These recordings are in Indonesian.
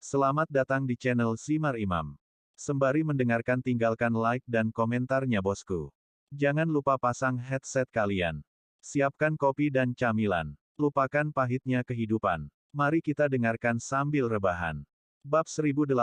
Selamat datang di channel Simar Imam. Sembari mendengarkan tinggalkan like dan komentarnya bosku. Jangan lupa pasang headset kalian. Siapkan kopi dan camilan. Lupakan pahitnya kehidupan. Mari kita dengarkan sambil rebahan. Bab 1081.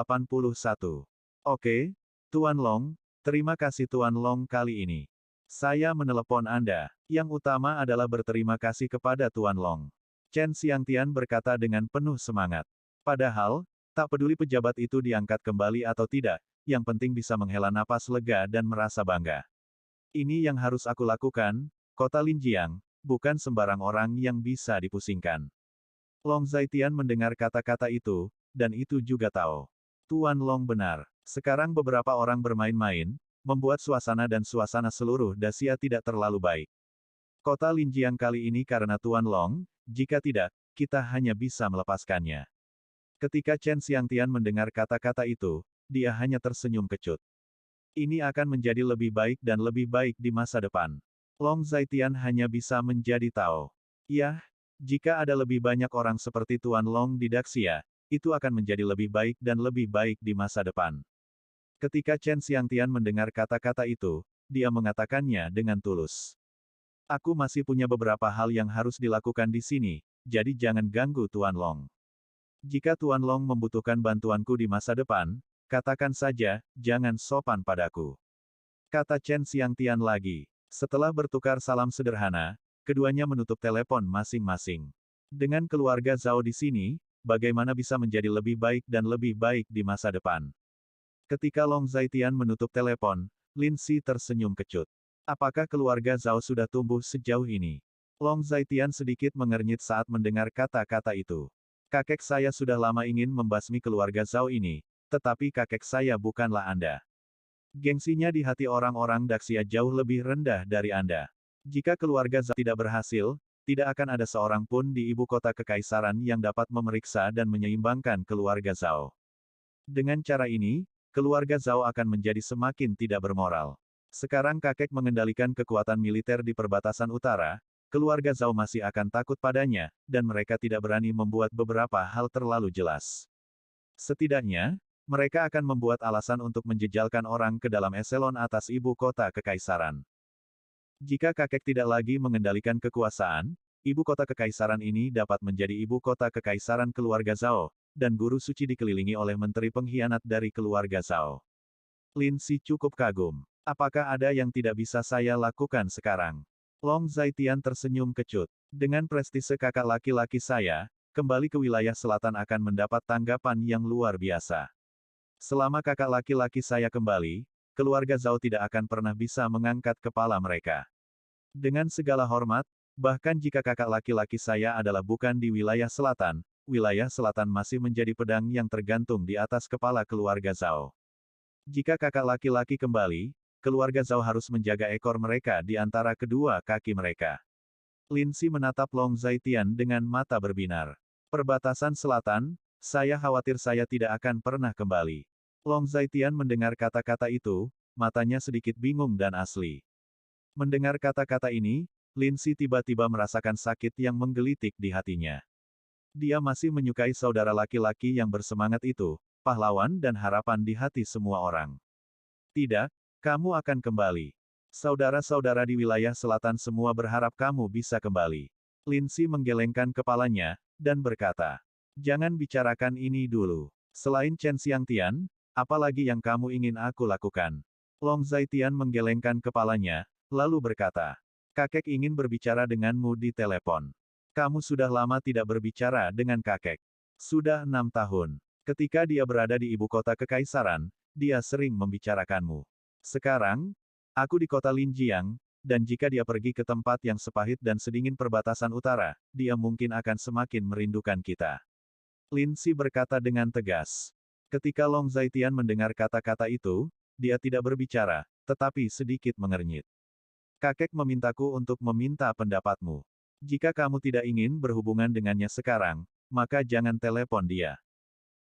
Oke, Tuan Long, terima kasih Tuan Long kali ini. Saya menelepon Anda. Yang utama adalah berterima kasih kepada Tuan Long. Chen Xiangtian berkata dengan penuh semangat. Padahal, tak peduli pejabat itu diangkat kembali atau tidak, yang penting bisa menghela napas lega dan merasa bangga. Ini yang harus aku lakukan, kota Linjiang, bukan sembarang orang yang bisa dipusingkan. Long Zaitian mendengar kata-kata itu, dan itu juga tahu. Tuan Long benar. Sekarang beberapa orang bermain-main, membuat suasana seluruh Dacia tidak terlalu baik. Kota Linjiang kali ini karena Tuan Long, jika tidak, kita hanya bisa melepaskannya. Ketika Chen Xiangtian mendengar kata-kata itu, dia hanya tersenyum kecut. Ini akan menjadi lebih baik dan lebih baik di masa depan. Long Zaitian hanya bisa menjadi tahu. Yah, jika ada lebih banyak orang seperti Tuan Long di Daxia, itu akan menjadi lebih baik dan lebih baik di masa depan. Ketika Chen Xiangtian mendengar kata-kata itu, dia mengatakannya dengan tulus. Aku masih punya beberapa hal yang harus dilakukan di sini, jadi jangan ganggu Tuan Long. Jika Tuan Long membutuhkan bantuanku di masa depan, katakan saja, jangan sopan padaku. Kata Chen Xiangtian lagi. Setelah bertukar salam sederhana, keduanya menutup telepon masing-masing. Dengan keluarga Zhao di sini, bagaimana bisa menjadi lebih baik dan lebih baik di masa depan? Ketika Long Zaitian menutup telepon, Lin Si tersenyum kecut. Apakah keluarga Zhao sudah tumbuh sejauh ini? Long Zaitian sedikit mengernyit saat mendengar kata-kata itu. Kakek saya sudah lama ingin membasmi keluarga Zhao ini, tetapi kakek saya bukanlah Anda. Gengsinya di hati orang-orang Daxia jauh lebih rendah dari Anda. Jika keluarga Zhao tidak berhasil, tidak akan ada seorang pun di ibu kota kekaisaran yang dapat memeriksa dan menyeimbangkan keluarga Zhao. Dengan cara ini, keluarga Zhao akan menjadi semakin tidak bermoral. Sekarang kakek mengendalikan kekuatan militer di perbatasan utara, keluarga Zhao masih akan takut padanya, dan mereka tidak berani membuat beberapa hal terlalu jelas. Setidaknya, mereka akan membuat alasan untuk menjejalkan orang ke dalam eselon atas ibu kota kekaisaran. Jika kakek tidak lagi mengendalikan kekuasaan, ibu kota kekaisaran ini dapat menjadi ibu kota kekaisaran keluarga Zhao, dan guru suci dikelilingi oleh menteri pengkhianat dari keluarga Zhao. Lin Si cukup kagum. Apakah ada yang tidak bisa saya lakukan sekarang? Long Zaitian tersenyum kecut. Dengan prestise kakak laki-laki saya, kembali ke wilayah selatan akan mendapat tanggapan yang luar biasa. Selama kakak laki-laki saya kembali, keluarga Zhao tidak akan pernah bisa mengangkat kepala mereka. Dengan segala hormat, bahkan jika kakak laki-laki saya adalah bukan di wilayah selatan masih menjadi pedang yang tergantung di atas kepala keluarga Zhao. Jika kakak laki-laki kembali, keluarga Zhao harus menjaga ekor mereka di antara kedua kaki mereka. Lin Si menatap Long Zaitian dengan mata berbinar. Perbatasan selatan, saya khawatir saya tidak akan pernah kembali. Long Zaitian mendengar kata-kata itu, matanya sedikit bingung dan asli. Mendengar kata-kata ini, Lin Si tiba-tiba merasakan sakit yang menggelitik di hatinya. Dia masih menyukai saudara laki-laki yang bersemangat itu, pahlawan dan harapan di hati semua orang. Tidak, kamu akan kembali. Saudara-saudara di wilayah selatan semua berharap kamu bisa kembali. Lin Si menggelengkan kepalanya, dan berkata, jangan bicarakan ini dulu. Selain Chen Xiangtian, apa lagi yang kamu ingin aku lakukan? Long Zaitian menggelengkan kepalanya, lalu berkata, kakek ingin berbicara denganmu di telepon. Kamu sudah lama tidak berbicara dengan kakek. Sudah 6 tahun. Ketika dia berada di ibu kota kekaisaran, dia sering membicarakanmu. Sekarang, aku di kota Linjiang, dan jika dia pergi ke tempat yang sepahit dan sedingin perbatasan utara, dia mungkin akan semakin merindukan kita. Lin Si berkata dengan tegas. Ketika Long Zaitian mendengar kata-kata itu, dia tidak berbicara, tetapi sedikit mengernyit. Kakek memintaku untuk meminta pendapatmu. Jika kamu tidak ingin berhubungan dengannya sekarang, maka jangan telepon dia.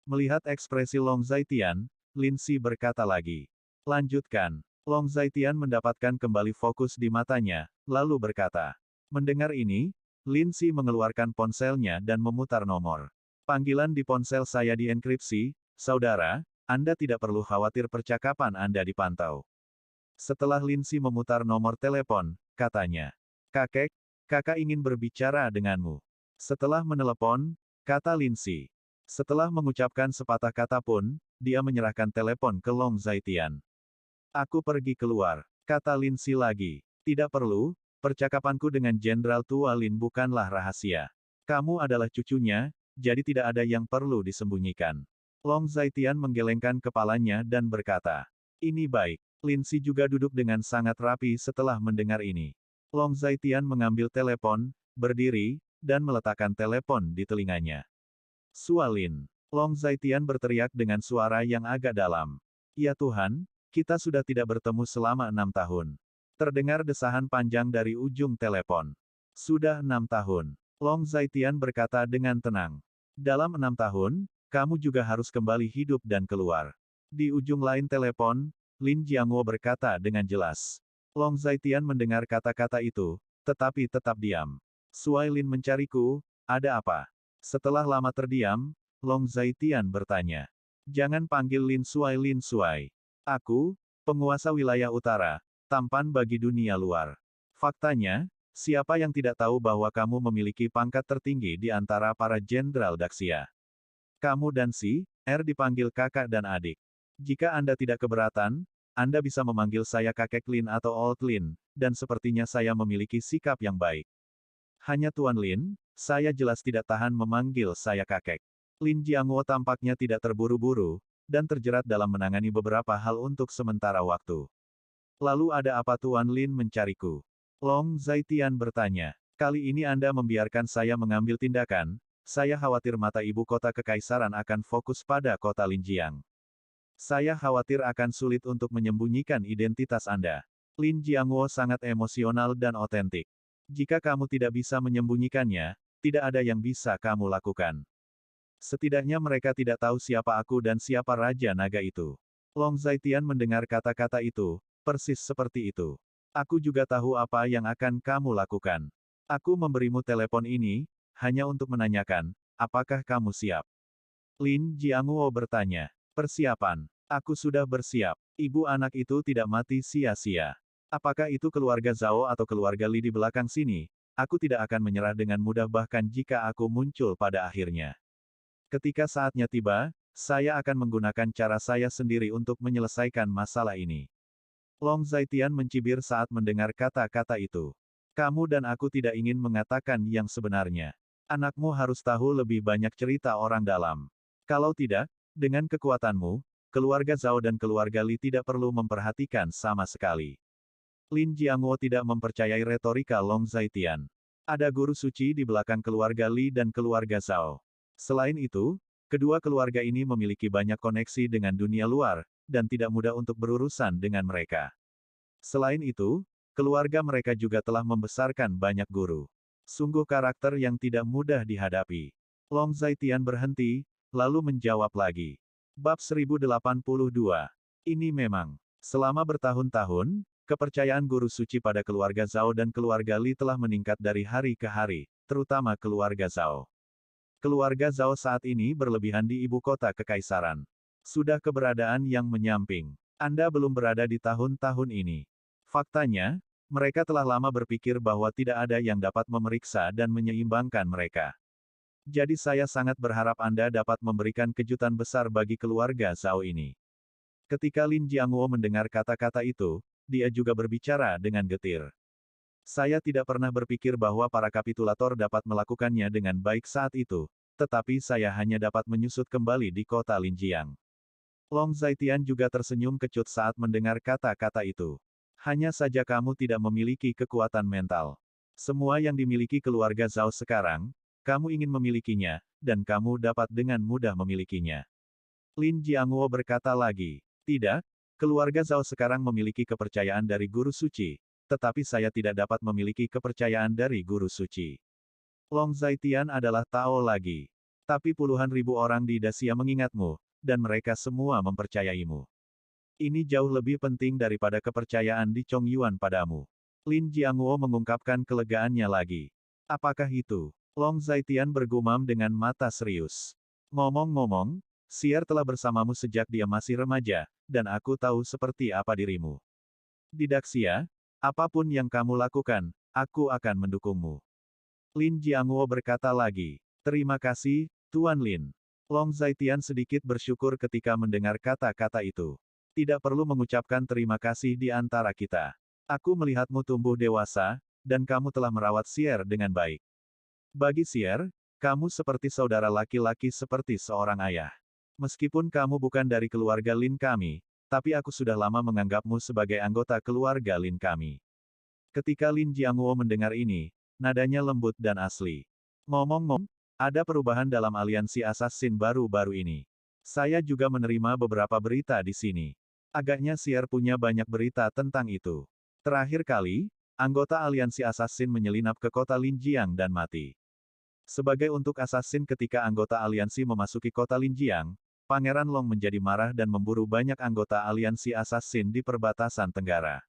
Melihat ekspresi Long Zaitian, Lin Si berkata lagi. Lanjutkan. Long Zaitian mendapatkan kembali fokus di matanya, lalu berkata. Mendengar ini, Lin Si mengeluarkan ponselnya dan memutar nomor. Panggilan di ponsel saya dienkripsi, saudara, Anda tidak perlu khawatir percakapan Anda dipantau. Setelah Lindsay memutar nomor telepon, katanya, kakak ingin berbicara denganmu. Setelah menelepon, kata Lindsay. Setelah mengucapkan sepatah kata pun, dia menyerahkan telepon ke Long Zaitian. Aku pergi keluar, kata Lindsay lagi. Tidak perlu, percakapanku dengan Jenderal Tua Lin bukanlah rahasia. Kamu adalah cucunya, jadi tidak ada yang perlu disembunyikan. Long Zaitian menggelengkan kepalanya dan berkata, ini baik. Lindsay juga duduk dengan sangat rapi setelah mendengar ini. Long Zaitian mengambil telepon, berdiri, dan meletakkan telepon di telinganya. Sualin. Long Zaitian berteriak dengan suara yang agak dalam. Ya Tuhan, kita sudah tidak bertemu selama 6 tahun. Terdengar desahan panjang dari ujung telepon. Sudah 6 tahun. Long Zaitian berkata dengan tenang. Dalam 6 tahun, kamu juga harus kembali hidup dan keluar. Di ujung lain telepon, Lin Jiangwo berkata dengan jelas. Long Zaitian mendengar kata-kata itu, tetapi tetap diam. Suai Lin mencariku, ada apa? Setelah lama terdiam, Long Zaitian bertanya. Jangan panggil Lin Suai. Aku, penguasa wilayah utara, tampan bagi dunia luar. Faktanya, siapa yang tidak tahu bahwa kamu memiliki pangkat tertinggi di antara para jenderal Daxia? Kamu dan si R dipanggil kakak dan adik. Jika Anda tidak keberatan, Anda bisa memanggil saya kakek Lin atau Old Lin, dan sepertinya saya memiliki sikap yang baik. Hanya Tuan Lin, saya jelas tidak tahan memanggil saya kakek. Lin Jiangwo tampaknya tidak terburu-buru, dan terjerat dalam menangani beberapa hal untuk sementara waktu. Lalu ada apa Tuan Lin mencariku? Long Zaitian bertanya. Kali ini Anda membiarkan saya mengambil tindakan, saya khawatir mata ibu kota kekaisaran akan fokus pada kota Linjiang. Saya khawatir akan sulit untuk menyembunyikan identitas Anda. Lin Jiangwo sangat emosional dan otentik. Jika kamu tidak bisa menyembunyikannya, tidak ada yang bisa kamu lakukan. Setidaknya mereka tidak tahu siapa aku dan siapa Raja Naga itu. Long Zaitian mendengar kata-kata itu, persis seperti itu. Aku juga tahu apa yang akan kamu lakukan. Aku memberimu telepon ini, hanya untuk menanyakan, apakah kamu siap? Lin Jiangwo bertanya. Persiapan. Aku sudah bersiap. Ibu anak itu tidak mati sia-sia. Apakah itu keluarga Zhao atau keluarga Li di belakang sini, aku tidak akan menyerah dengan mudah bahkan jika aku muncul pada akhirnya. Ketika saatnya tiba, saya akan menggunakan cara saya sendiri untuk menyelesaikan masalah ini. Long Zaitian mencibir saat mendengar kata-kata itu. Kamu dan aku tidak ingin mengatakan yang sebenarnya. Anakmu harus tahu lebih banyak cerita orang dalam. Kalau tidak, dengan kekuatanmu, keluarga Zhao dan keluarga Li tidak perlu memperhatikan sama sekali. Lin Jiangwo tidak mempercayai retorika Long Zaitian. Ada guru suci di belakang keluarga Li dan keluarga Zhao. Selain itu, kedua keluarga ini memiliki banyak koneksi dengan dunia luar, dan tidak mudah untuk berurusan dengan mereka. Selain itu, keluarga mereka juga telah membesarkan banyak guru. Sungguh karakter yang tidak mudah dihadapi. Long Zaitian berhenti, lalu menjawab lagi. Bab 1082. Ini memang. Selama bertahun-tahun, kepercayaan guru suci pada keluarga Zhao dan keluarga Li telah meningkat dari hari ke hari, terutama keluarga Zhao. Keluarga Zhao saat ini berlebihan di ibu kota kekaisaran. Sudah keberadaan yang menyamping. Anda belum berada di tahun-tahun ini. Faktanya, mereka telah lama berpikir bahwa tidak ada yang dapat memeriksa dan menyeimbangkan mereka. Jadi saya sangat berharap Anda dapat memberikan kejutan besar bagi keluarga Zhao ini. Ketika Lin Jiangwo mendengar kata-kata itu, dia juga berbicara dengan getir. Saya tidak pernah berpikir bahwa para kapitulator dapat melakukannya dengan baik saat itu, tetapi saya hanya dapat menyusut kembali di kota Linjiang. Long Zaitian juga tersenyum kecut saat mendengar kata-kata itu. Hanya saja kamu tidak memiliki kekuatan mental. Semua yang dimiliki keluarga Zhao sekarang, kamu ingin memilikinya, dan kamu dapat dengan mudah memilikinya. Lin Jiangwo berkata lagi. Tidak, keluarga Zhao sekarang memiliki kepercayaan dari guru suci, tetapi saya tidak dapat memiliki kepercayaan dari guru suci. Long Zaitian adalah Tao lagi. Tapi puluhan ribu orang di Daxia mengingatmu, dan mereka semua mempercayaimu. Ini jauh lebih penting daripada kepercayaan di Chongyuan padamu. Lin Jiangwo mengungkapkan kelegaannya lagi. Apakah itu? Long Zaitian bergumam dengan mata serius. Ngomong-ngomong, Sier telah bersamamu sejak dia masih remaja, dan aku tahu seperti apa dirimu. Di Daxia, apapun yang kamu lakukan, aku akan mendukungmu. Lin Jiangwo berkata lagi. Terima kasih, Tuan Lin. Long Zaitian sedikit bersyukur ketika mendengar kata-kata itu. Tidak perlu mengucapkan terima kasih di antara kita. Aku melihatmu tumbuh dewasa, dan kamu telah merawat Sier dengan baik. Bagi Sier, kamu seperti saudara laki-laki seperti seorang ayah. Meskipun kamu bukan dari keluarga Lin kami, tapi aku sudah lama menganggapmu sebagai anggota keluarga Lin kami. Ketika Lin Jiangwo mendengar ini, nadanya lembut dan asli. Ngomong-ngomong, ada perubahan dalam aliansi assassin baru-baru ini. Saya juga menerima beberapa berita di sini. Agaknya Sier punya banyak berita tentang itu. Terakhir kali, anggota aliansi assassin menyelinap ke kota Linjiang dan mati. Sebagai untuk assassin ketika anggota aliansi memasuki kota Linjiang, Pangeran Long menjadi marah dan memburu banyak anggota aliansi assassin di perbatasan Tenggara.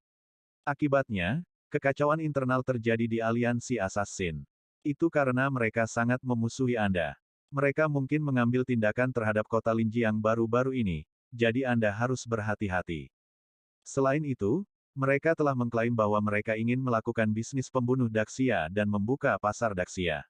Akibatnya, kekacauan internal terjadi di aliansi assassin. Itu karena mereka sangat memusuhi Anda. Mereka mungkin mengambil tindakan terhadap kota Linjiang baru-baru ini, jadi Anda harus berhati-hati. Selain itu, mereka telah mengklaim bahwa mereka ingin melakukan bisnis pembunuh Daxia dan membuka pasar Daxia.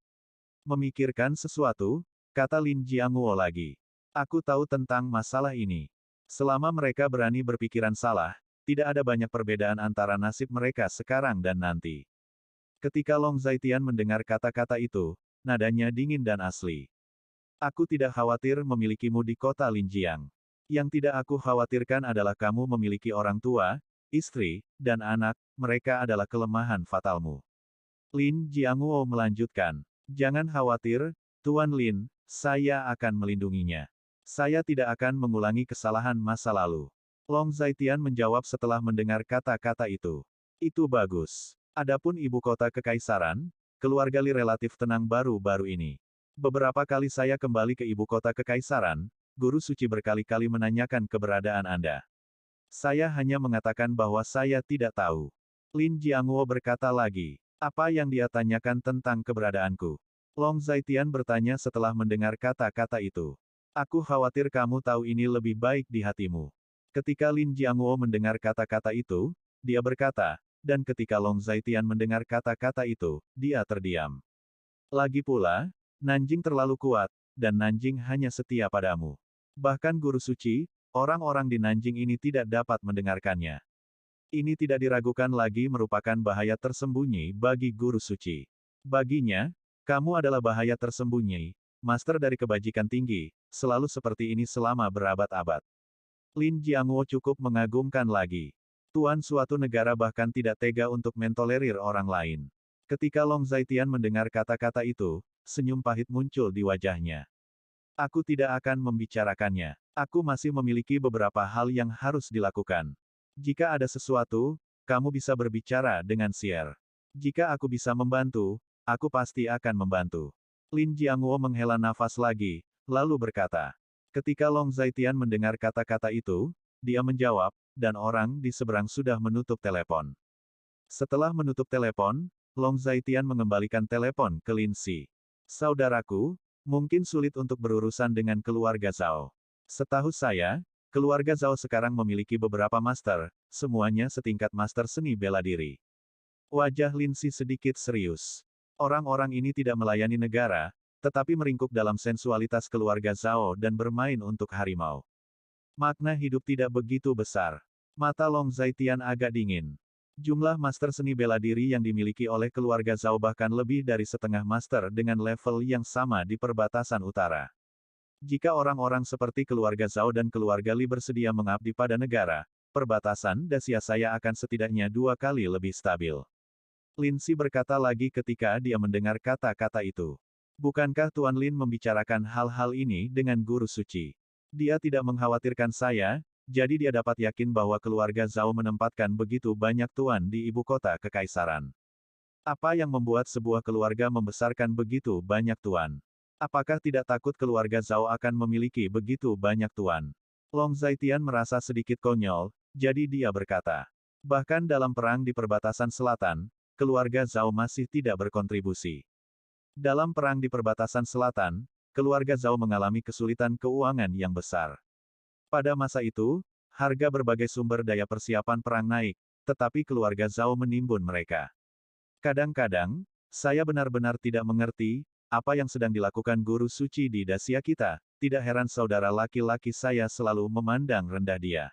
Memikirkan sesuatu, kata Lin Jiangwo lagi. Aku tahu tentang masalah ini. Selama mereka berani berpikiran salah, tidak ada banyak perbedaan antara nasib mereka sekarang dan nanti. Ketika Long Zaitian mendengar kata-kata itu, nadanya dingin dan asli. Aku tidak khawatir memilikimu di kota Linjiang. Yang tidak aku khawatirkan adalah kamu memiliki orang tua, istri, dan anak, mereka adalah kelemahan fatalmu. Lin Jiangwo melanjutkan. Jangan khawatir, Tuan Lin, saya akan melindunginya. Saya tidak akan mengulangi kesalahan masa lalu. Long Zaitian menjawab setelah mendengar kata-kata itu. Itu bagus. Adapun ibu kota kekaisaran, keluarga Li relatif tenang baru-baru ini. Beberapa kali saya kembali ke ibu kota kekaisaran, Guru Suci berkali-kali menanyakan keberadaan Anda. Saya hanya mengatakan bahwa saya tidak tahu. Lin Jiangwo berkata lagi. Apa yang dia tanyakan tentang keberadaanku? Long Zaitian bertanya setelah mendengar kata-kata itu. Aku khawatir kamu tahu ini lebih baik di hatimu. Ketika Lin Jiangwo mendengar kata-kata itu, dia berkata, dan ketika Long Zaitian mendengar kata-kata itu, dia terdiam. Lagi pula, Nanjing terlalu kuat, dan Nanjing hanya setia padamu. Bahkan Guru Suci, orang-orang di Nanjing ini tidak dapat mendengarkannya. Ini tidak diragukan lagi merupakan bahaya tersembunyi bagi Guru Suci. Baginya, kamu adalah bahaya tersembunyi, master dari kebajikan tinggi, selalu seperti ini selama berabad-abad. Lin Jiangwo cukup mengagumkan lagi. Tuan suatu negara bahkan tidak tega untuk mentolerir orang lain. Ketika Long Zaitian mendengar kata-kata itu, senyum pahit muncul di wajahnya. Aku tidak akan membicarakannya. Aku masih memiliki beberapa hal yang harus dilakukan. Jika ada sesuatu, kamu bisa berbicara dengan Sier. Jika aku bisa membantu, aku pasti akan membantu. Lin Jiangwo menghela nafas lagi, lalu berkata. Ketika Long Zaitian mendengar kata-kata itu, dia menjawab, dan orang di seberang sudah menutup telepon. Setelah menutup telepon, Long Zaitian mengembalikan telepon ke Lin Si. Saudaraku, mungkin sulit untuk berurusan dengan keluarga Zhao. Setahu saya, keluarga Zhao sekarang memiliki beberapa master, semuanya setingkat master seni bela diri. Wajah Lin Si sedikit serius. Orang-orang ini tidak melayani negara, tetapi meringkuk dalam sensualitas keluarga Zhao dan bermain untuk harimau. Makna hidup tidak begitu besar. Mata Long Zaitian agak dingin. Jumlah master seni bela diri yang dimiliki oleh keluarga Zhao bahkan lebih dari setengah master dengan level yang sama di perbatasan utara. Jika orang-orang seperti keluarga Zhao dan keluarga Li bersedia mengabdi pada negara, perbatasan Daxia saya akan setidaknya 2 kali lebih stabil. Lin Si berkata lagi ketika dia mendengar kata-kata itu. Bukankah Tuan Lin membicarakan hal-hal ini dengan Guru Suci? Dia tidak mengkhawatirkan saya, jadi dia dapat yakin bahwa keluarga Zhao menempatkan begitu banyak tuan di ibu kota kekaisaran. Apa yang membuat sebuah keluarga membesarkan begitu banyak tuan? Apakah tidak takut keluarga Zhao akan memiliki begitu banyak tuan? Long Zaitian merasa sedikit konyol, jadi dia berkata. Bahkan dalam perang di perbatasan selatan, keluarga Zhao masih tidak berkontribusi. Dalam perang di perbatasan selatan, keluarga Zhao mengalami kesulitan keuangan yang besar. Pada masa itu, harga berbagai sumber daya persiapan perang naik, tetapi keluarga Zhao menimbun mereka. Kadang-kadang, saya benar-benar tidak mengerti apa yang sedang dilakukan guru suci di Dacia kita. Tidak heran saudara laki-laki saya selalu memandang rendah dia.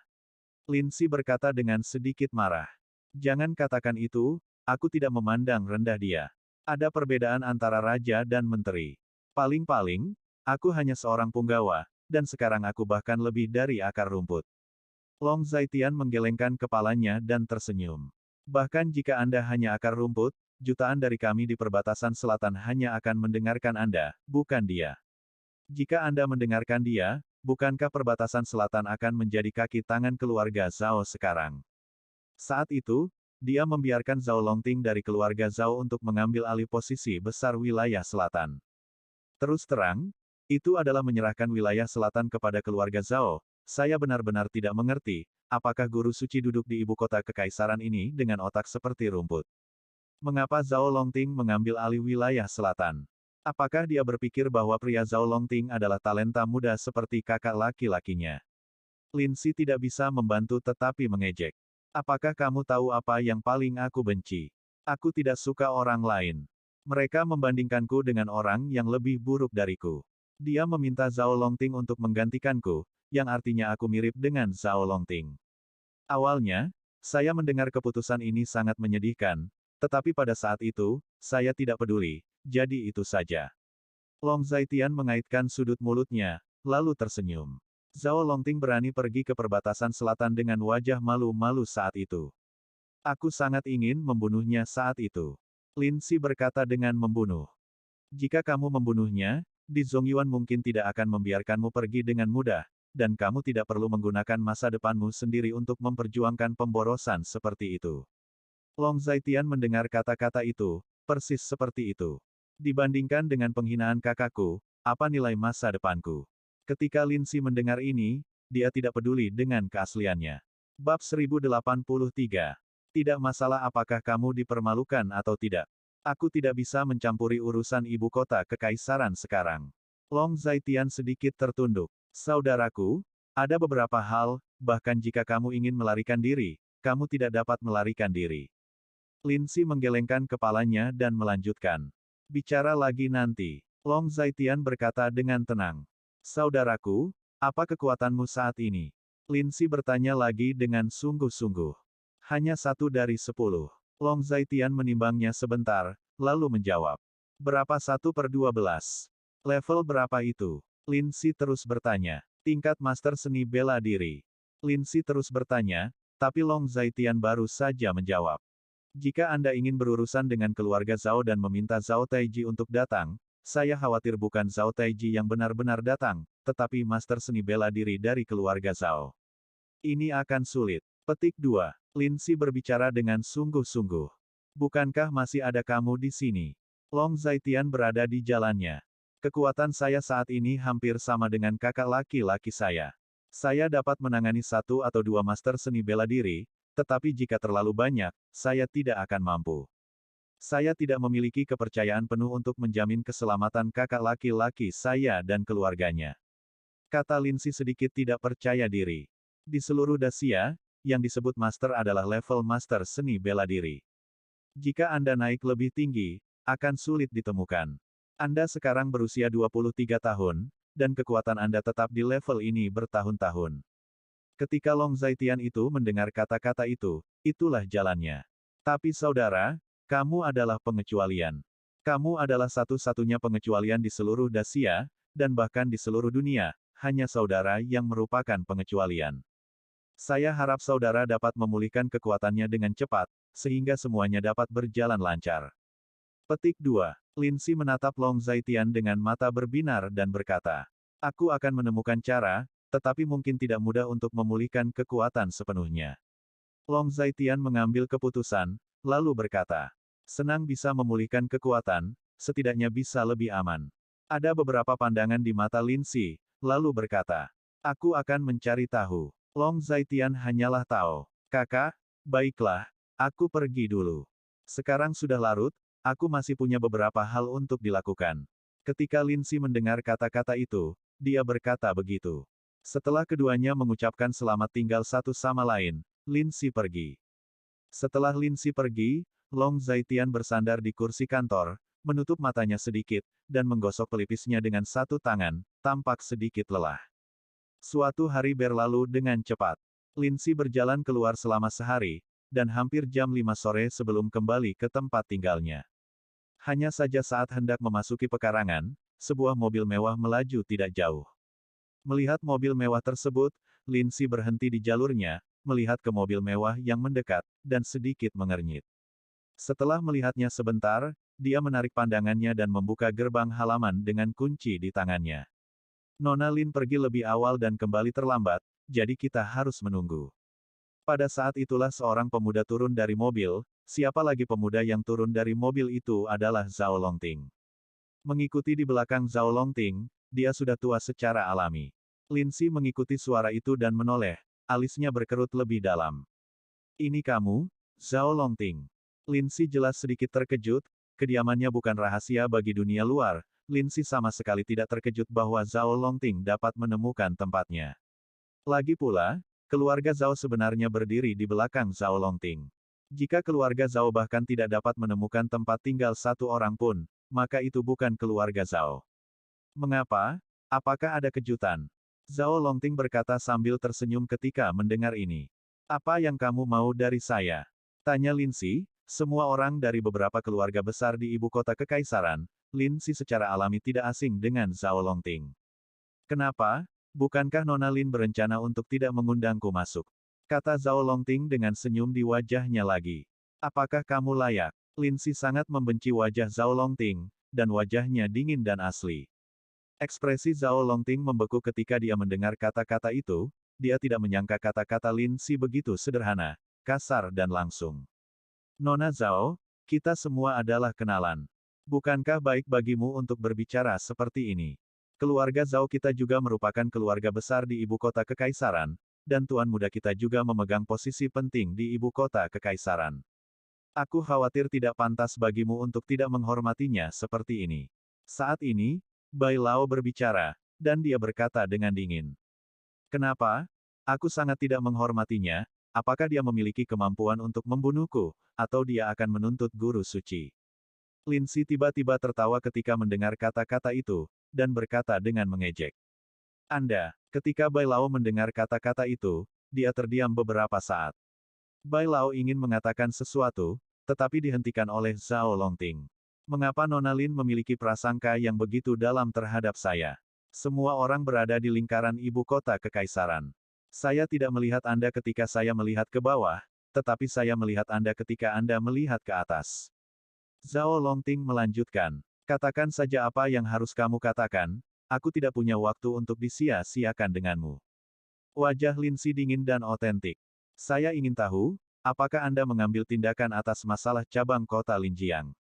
Lindsay berkata dengan sedikit marah. Jangan katakan itu, aku tidak memandang rendah dia. Ada perbedaan antara raja dan menteri. Paling-paling, aku hanya seorang punggawa, dan sekarang aku bahkan lebih dari akar rumput. Long Zaitian menggelengkan kepalanya dan tersenyum. Bahkan jika Anda hanya akar rumput, jutaan dari kami di perbatasan selatan hanya akan mendengarkan Anda, bukan dia. Jika Anda mendengarkan dia, bukankah perbatasan selatan akan menjadi kaki tangan keluarga Zhao sekarang? Saat itu, dia membiarkan Zhao Longting dari keluarga Zhao untuk mengambil alih posisi besar wilayah selatan. Terus terang, itu adalah menyerahkan wilayah selatan kepada keluarga Zhao. Saya benar-benar tidak mengerti, apakah guru suci duduk di ibu kota kekaisaran ini dengan otak seperti rumput. Mengapa Zhao Longting mengambil alih wilayah selatan? Apakah dia berpikir bahwa pria Zhao Longting adalah talenta muda seperti kakak laki-lakinya? Lindsay tidak bisa membantu tetapi mengejek. Apakah kamu tahu apa yang paling aku benci? Aku tidak suka orang lain. Mereka membandingkanku dengan orang yang lebih buruk dariku. Dia meminta Zhao Longting untuk menggantikanku, yang artinya aku mirip dengan Zhao Longting. Awalnya, saya mendengar keputusan ini sangat menyedihkan, tetapi pada saat itu, saya tidak peduli, jadi itu saja. Long Zaitian mengaitkan sudut mulutnya, lalu tersenyum. Zhao Longting berani pergi ke perbatasan selatan dengan wajah malu-malu saat itu. Aku sangat ingin membunuhnya saat itu. Lindsay berkata dengan membunuh. Jika kamu membunuhnya, Di Zongyuan mungkin tidak akan membiarkanmu pergi dengan mudah, dan kamu tidak perlu menggunakan masa depanmu sendiri untuk memperjuangkan pemborosan seperti itu. Long Zaitian mendengar kata-kata itu, persis seperti itu. Dibandingkan dengan penghinaan kakakku, apa nilai masa depanku? Ketika Lindsay mendengar ini, dia tidak peduli dengan keasliannya. Bab 1083. Tidak masalah apakah kamu dipermalukan atau tidak. Aku tidak bisa mencampuri urusan ibu kota kekaisaran sekarang. Long Zaitian sedikit tertunduk. Saudaraku, ada beberapa hal, bahkan jika kamu ingin melarikan diri, kamu tidak dapat melarikan diri. Lindsay menggelengkan kepalanya dan melanjutkan. Bicara lagi nanti. Long Zaitian berkata dengan tenang. Saudaraku, apa kekuatanmu saat ini? Lindsay bertanya lagi dengan sungguh-sungguh. Hanya 1 dari 10. Long Zaitian menimbangnya sebentar, lalu menjawab. Berapa 1/12? Level berapa itu? Lindsay terus bertanya. Tingkat Master Seni Bela Diri. Lindsay terus bertanya, tapi Long Zaitian baru saja menjawab. Jika Anda ingin berurusan dengan keluarga Zhao dan meminta Zhao Taiji untuk datang, saya khawatir bukan Zhao Taiji yang benar-benar datang, tetapi Master Seni Bela Diri dari keluarga Zhao. Ini akan sulit. Petik 2. Lindsay berbicara dengan sungguh-sungguh. Bukankah masih ada kamu di sini? Long Zaitian berada di jalannya. Kekuatan saya saat ini hampir sama dengan kakak laki-laki saya. Saya dapat menangani 1 atau 2 Master Seni Bela Diri, tetapi jika terlalu banyak, saya tidak akan mampu. Saya tidak memiliki kepercayaan penuh untuk menjamin keselamatan kakak laki-laki saya dan keluarganya. Kata Lindsay sedikit tidak percaya diri. Di seluruh Dacia, yang disebut Master adalah level Master Seni Bela Diri. Jika Anda naik lebih tinggi, akan sulit ditemukan. Anda sekarang berusia 23 tahun, dan kekuatan Anda tetap di level ini bertahun-tahun. Ketika Long Zaitian itu mendengar kata-kata itu, itulah jalannya. Tapi saudara, kamu adalah pengecualian. Kamu adalah satu-satunya pengecualian di seluruh Dacia, dan bahkan di seluruh dunia, hanya saudara yang merupakan pengecualian. Saya harap saudara dapat memulihkan kekuatannya dengan cepat, sehingga semuanya dapat berjalan lancar. Petik 2. Lindsay menatap Long Zaitian dengan mata berbinar dan berkata, aku akan menemukan cara, tetapi mungkin tidak mudah untuk memulihkan kekuatan sepenuhnya. Long Zaitian mengambil keputusan, lalu berkata, senang bisa memulihkan kekuatan, setidaknya bisa lebih aman. Ada beberapa pandangan di mata Lindsay, lalu berkata, aku akan mencari tahu. Long Zaitian hanyalah tahu. Kakak, baiklah, aku pergi dulu. Sekarang sudah larut, Aku masih punya beberapa hal untuk dilakukan. Ketika Lin Si mendengar kata-kata itu, dia berkata begitu. Setelah keduanya mengucapkan selamat tinggal satu sama lain, Lin Si pergi. Setelah Lin Si pergi, Long Zaitian bersandar di kursi kantor, menutup matanya sedikit, dan menggosok pelipisnya dengan satu tangan, tampak sedikit lelah. Suatu hari berlalu dengan cepat. Lin Si berjalan keluar selama sehari, dan hampir jam 5 sore sebelum kembali ke tempat tinggalnya. Hanya saja saat hendak memasuki pekarangan, sebuah mobil mewah melaju tidak jauh. Melihat mobil mewah tersebut, Lin Si berhenti di jalurnya, melihat ke mobil mewah yang mendekat, dan sedikit mengernyit. Setelah melihatnya sebentar, dia menarik pandangannya dan membuka gerbang halaman dengan kunci di tangannya. Nona Lin pergi lebih awal dan kembali terlambat, jadi kita harus menunggu. Pada saat itulah seorang pemuda turun dari mobil, siapa lagi pemuda yang turun dari mobil itu adalah Zhao Longting. Mengikuti di belakang Zhao Longting, dia sudah tua secara alami. Lin Si mengikuti suara itu dan menoleh, alisnya berkerut lebih dalam. Ini kamu, Zhao Longting. Lin Si jelas sedikit terkejut, kediamannya bukan rahasia bagi dunia luar, Lin Si sama sekali tidak terkejut bahwa Zhao Longting dapat menemukan tempatnya. Lagi pula, keluarga Zhao sebenarnya berdiri di belakang Zhao Longting. Jika keluarga Zhao bahkan tidak dapat menemukan tempat tinggal satu orang pun, maka itu bukan keluarga Zhao. Mengapa? Apakah ada kejutan? Zhao Longting berkata sambil tersenyum ketika mendengar ini. Apa yang kamu mau dari saya? Tanya Lin Si. Semua orang dari beberapa keluarga besar di ibu kota kekaisaran, Lin Si secara alami tidak asing dengan Zhao Longting. Kenapa? Bukankah Nona Lin berencana untuk tidak mengundangku masuk? Kata Zhao Longting dengan senyum di wajahnya lagi. Apakah kamu layak? Lin Si sangat membenci wajah Zhao Longting, dan wajahnya dingin dan asli. Ekspresi Zhao Longting membeku ketika dia mendengar kata-kata itu, dia tidak menyangka kata-kata Lin Si begitu sederhana, kasar dan langsung. Nona Zhao, kita semua adalah kenalan. Bukankah baik bagimu untuk berbicara seperti ini? Keluarga Zhao kita juga merupakan keluarga besar di ibu kota kekaisaran, dan tuan muda kita juga memegang posisi penting di ibu kota kekaisaran. Aku khawatir tidak pantas bagimu untuk tidak menghormatinya seperti ini. Saat ini, Bai Lao berbicara, dan dia berkata dengan dingin. Kenapa? Aku sangat tidak menghormatinya. Apakah dia memiliki kemampuan untuk membunuhku, atau dia akan menuntut guru suci? Lin Si tiba-tiba tertawa ketika mendengar kata-kata itu, dan berkata dengan mengejek. Anda, ketika Bai Lao mendengar kata-kata itu, dia terdiam beberapa saat. Bai Lao ingin mengatakan sesuatu, tetapi dihentikan oleh Zhao Longting. Mengapa Nona Lin memiliki prasangka yang begitu dalam terhadap saya? Semua orang berada di lingkaran ibu kota kekaisaran. Saya tidak melihat Anda ketika saya melihat ke bawah, tetapi saya melihat Anda ketika Anda melihat ke atas. Zhao Longting melanjutkan. Katakan saja apa yang harus kamu katakan, aku tidak punya waktu untuk disia-siakan denganmu. Wajah Lin Si dingin dan otentik. Saya ingin tahu, apakah Anda mengambil tindakan atas masalah cabang kota Linjiang?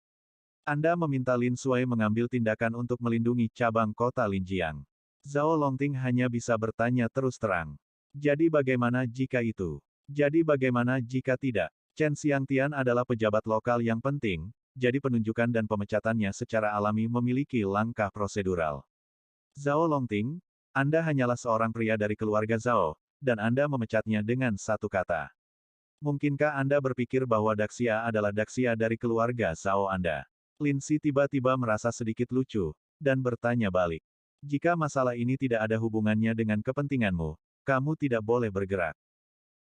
Anda meminta Lin Sui mengambil tindakan untuk melindungi cabang kota Linjiang. Zhao Longting hanya bisa bertanya terus terang. Jadi bagaimana jika itu? Jadi bagaimana jika tidak? Chen Xiangtian adalah pejabat lokal yang penting, jadi penunjukan dan pemecatannya secara alami memiliki langkah prosedural. Zhao Longting, Anda hanyalah seorang pria dari keluarga Zhao, dan Anda memecatnya dengan satu kata. Mungkinkah Anda berpikir bahwa Daxia adalah Daxia dari keluarga Zhao Anda? Lin Si tiba-tiba merasa sedikit lucu, dan bertanya balik. Jika masalah ini tidak ada hubungannya dengan kepentinganmu, kamu tidak boleh bergerak.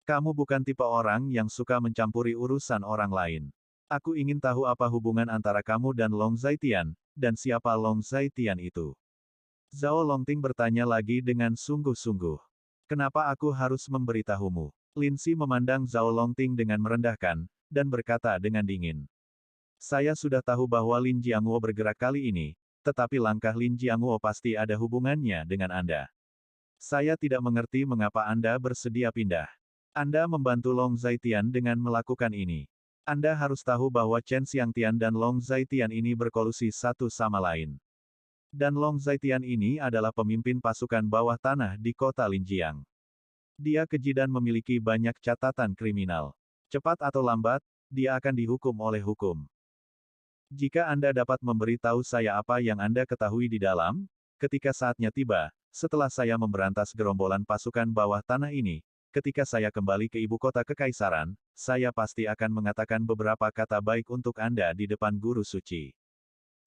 Kamu bukan tipe orang yang suka mencampuri urusan orang lain. Aku ingin tahu apa hubungan antara kamu dan Long Zaitian, dan siapa Long Zaitian itu. Zhao Longting bertanya lagi dengan sungguh-sungguh. Kenapa aku harus memberitahumu? Lin Si memandang Zhao Longting dengan merendahkan, dan berkata dengan dingin. Saya sudah tahu bahwa Lin Jiangwo bergerak kali ini, tetapi langkah Lin Jiangwo pasti ada hubungannya dengan Anda. Saya tidak mengerti mengapa Anda bersedia pindah. Anda membantu Long Zaitian dengan melakukan ini. Anda harus tahu bahwa Chen Xiangtian dan Long Zaitian ini berkolusi satu sama lain. Dan Long Zaitian ini adalah pemimpin pasukan bawah tanah di kota Linjiang. Dia keji dan memiliki banyak catatan kriminal. Cepat atau lambat, dia akan dihukum oleh hukum. Jika Anda dapat memberitahu saya apa yang Anda ketahui di dalam, ketika saatnya tiba, setelah saya memberantas gerombolan pasukan bawah tanah ini, ketika saya kembali ke ibu kota kekaisaran, saya pasti akan mengatakan beberapa kata baik untuk Anda di depan guru suci.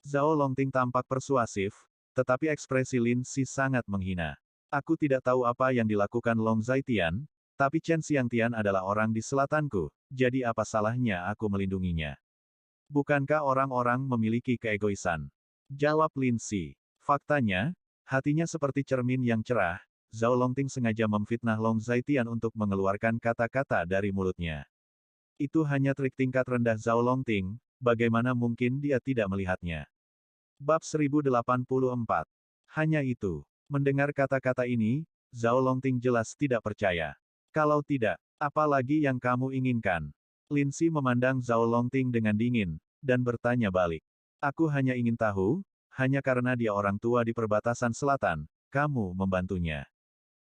Zhao Longting tampak persuasif, tetapi ekspresi Lin Si sangat menghina. Aku tidak tahu apa yang dilakukan Long Zaitian, tapi Chen Xiangtian adalah orang di selatanku, jadi apa salahnya aku melindunginya? Bukankah orang-orang memiliki keegoisan? Jawab Lin Si. Faktanya, hatinya seperti cermin yang cerah, Zhao Longting sengaja memfitnah Long Zaitian untuk mengeluarkan kata-kata dari mulutnya. Itu hanya trik tingkat rendah Zhao Longting, bagaimana mungkin dia tidak melihatnya? Bab 1084. Hanya itu. Mendengar kata-kata ini, Zhao Longting jelas tidak percaya. Kalau tidak, apa lagi yang kamu inginkan? Lin Si memandang Zhao Longting dengan dingin, dan bertanya balik. Aku hanya ingin tahu, hanya karena dia orang tua di perbatasan selatan, kamu membantunya.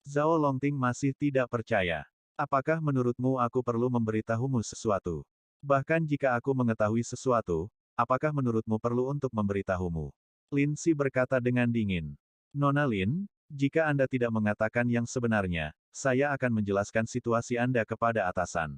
Zhao Longting masih tidak percaya. Apakah menurutmu aku perlu memberitahumu sesuatu? Bahkan jika aku mengetahui sesuatu, apakah menurutmu perlu untuk memberitahumu? Lin Si berkata dengan dingin. Nona Lin, jika Anda tidak mengatakan yang sebenarnya, saya akan menjelaskan situasi Anda kepada atasan.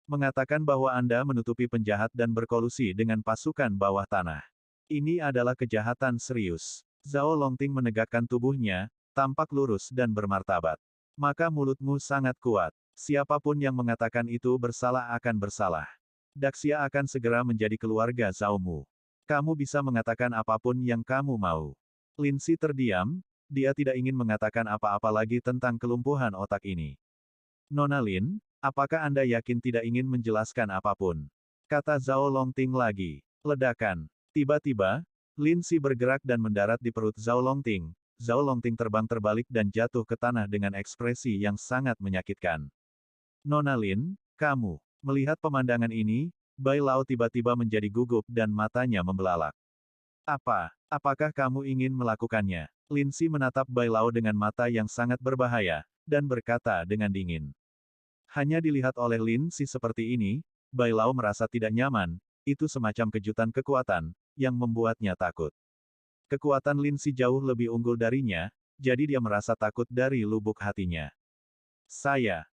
Mengatakan bahwa Anda menutupi penjahat dan berkolusi dengan pasukan bawah tanah. Ini adalah kejahatan serius. Zhao Longting menegakkan tubuhnya, tampak lurus dan bermartabat. Maka mulutmu sangat kuat. Siapapun yang mengatakan itu bersalah akan bersalah. Daxia akan segera menjadi keluarga Zhaomu. Kamu bisa mengatakan apapun yang kamu mau. Lin Si terdiam, dia tidak ingin mengatakan apa-apa lagi tentang kelumpuhan otak ini. Nona Lin, apakah Anda yakin tidak ingin menjelaskan apapun? Kata Zhao Longting lagi. Ledakan. Tiba-tiba, Lin Si bergerak dan mendarat di perut Zhao Longting. Zhao Longting terbang terbalik dan jatuh ke tanah dengan ekspresi yang sangat menyakitkan. Nona Lin, kamu. Melihat pemandangan ini, Bai Lao tiba-tiba menjadi gugup dan matanya membelalak. Apakah kamu ingin melakukannya? Lin Si menatap Bai Lao dengan mata yang sangat berbahaya, dan berkata dengan dingin. Hanya dilihat oleh Lin Si seperti ini, Bai Lao merasa tidak nyaman, itu semacam kejutan kekuatan, yang membuatnya takut. Kekuatan Lin Si jauh lebih unggul darinya, jadi dia merasa takut dari lubuk hatinya.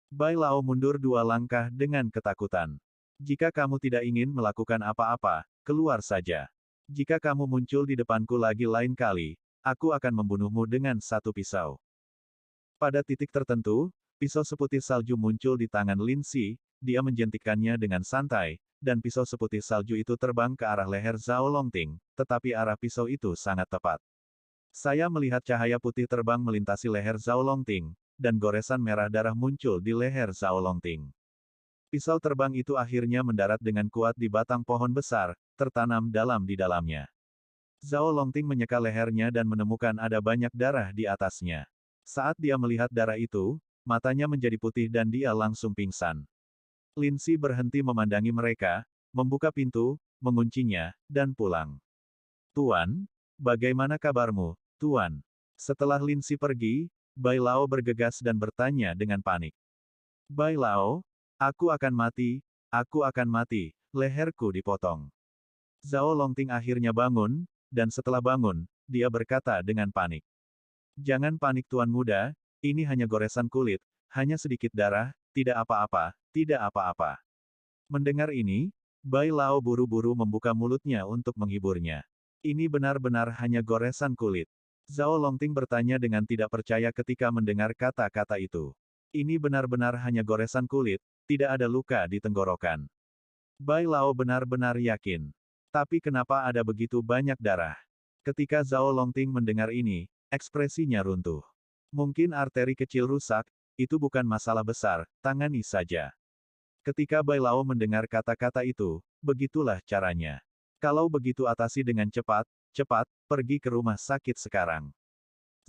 Bai Lao mundur 2 langkah dengan ketakutan. Jika kamu tidak ingin melakukan apa-apa, keluar saja. Jika kamu muncul di depanku lagi lain kali, aku akan membunuhmu dengan satu pisau. Pada titik tertentu, pisau seputih salju muncul di tangan Lin Si, dia menjentikkannya dengan santai, dan pisau seputih salju itu terbang ke arah leher Zhao Longting, tetapi arah pisau itu sangat tepat. Saya melihat cahaya putih terbang melintasi leher Zhao Longting, dan goresan merah darah muncul di leher Zhao Longting. Pisau terbang itu akhirnya mendarat dengan kuat di batang pohon besar, tertanam dalam di dalamnya. Zhao Longting menyeka lehernya dan menemukan ada banyak darah di atasnya. Saat dia melihat darah itu, matanya menjadi putih dan dia langsung pingsan. Lin Si berhenti memandangi mereka, membuka pintu, menguncinya, dan pulang. Tuan, bagaimana kabarmu, Tuan? Setelah Lin Si pergi, Bai Lao bergegas dan bertanya dengan panik. Bai Lao, aku akan mati, leherku dipotong. Zhao Longting akhirnya bangun, dan setelah bangun, dia berkata dengan panik. Jangan panik Tuan Muda, ini hanya goresan kulit, hanya sedikit darah, tidak apa-apa, tidak apa-apa. Mendengar ini, Bai Lao buru-buru membuka mulutnya untuk menghiburnya. Ini benar-benar hanya goresan kulit. Zhao Longting bertanya dengan tidak percaya ketika mendengar kata-kata itu. Ini benar-benar hanya goresan kulit, tidak ada luka di tenggorokan. Bai Lao benar-benar yakin. Tapi kenapa ada begitu banyak darah? Ketika Zhao Longting mendengar ini, ekspresinya runtuh. Mungkin arteri kecil rusak, itu bukan masalah besar, tangani saja. Ketika Bai Lao mendengar kata-kata itu, begitulah caranya. Kalau begitu atasi dengan cepat, pergi ke rumah sakit sekarang.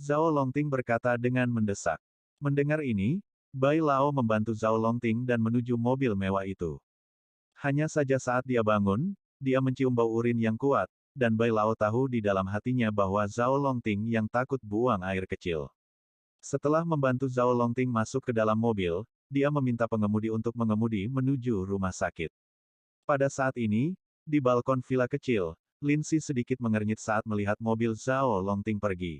Zhao Longting berkata dengan mendesak. Mendengar ini, Bai Lao membantu Zhao Longting dan menuju mobil mewah itu. Hanya saja saat dia bangun, dia mencium bau urin yang kuat, dan Bai Lao tahu di dalam hatinya bahwa Zhao Longting yang takut buang air kecil. Setelah membantu Zhao Longting masuk ke dalam mobil, dia meminta pengemudi untuk mengemudi menuju rumah sakit. Pada saat ini, Di balkon villa kecil, Lindsay sedikit mengernyit saat melihat mobil Zhao Longting pergi.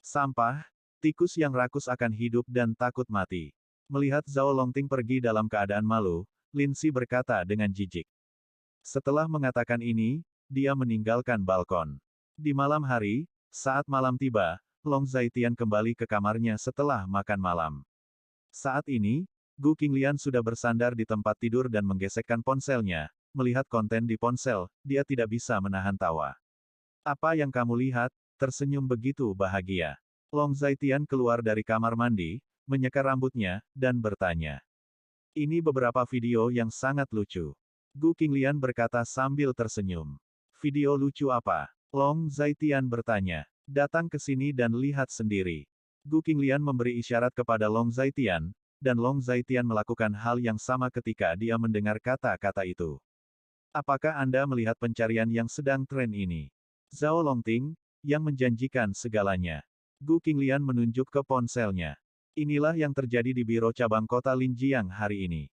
Sampah, tikus yang rakus akan hidup dan takut mati. Melihat Zhao Longting pergi dalam keadaan malu, Lindsay berkata dengan jijik. Setelah mengatakan ini, dia meninggalkan balkon. Di malam hari, saat malam tiba, Long Zhaitian kembali ke kamarnya setelah makan malam. Saat ini, Gu Qinglian sudah bersandar di tempat tidur dan menggesekkan ponselnya. Melihat konten di ponsel, dia tidak bisa menahan tawa. Apa yang kamu lihat? Tersenyum begitu bahagia. Long Zhaitian keluar dari kamar mandi, menyeka rambutnya, dan bertanya. Ini beberapa video yang sangat lucu. Gu Qinglian berkata sambil tersenyum. Video lucu apa? Long Zhaitian bertanya. Datang ke sini dan lihat sendiri. Gu Qinglian memberi isyarat kepada Long Zhaitian, dan Long Zhaitian melakukan hal yang sama ketika dia mendengar kata-kata itu. Apakah Anda melihat pencarian yang sedang tren ini? Zhao Longting, yang menjanjikan segalanya. Gu Qinglian menunjuk ke ponselnya. Inilah yang terjadi di biro cabang kota Linjiang hari ini.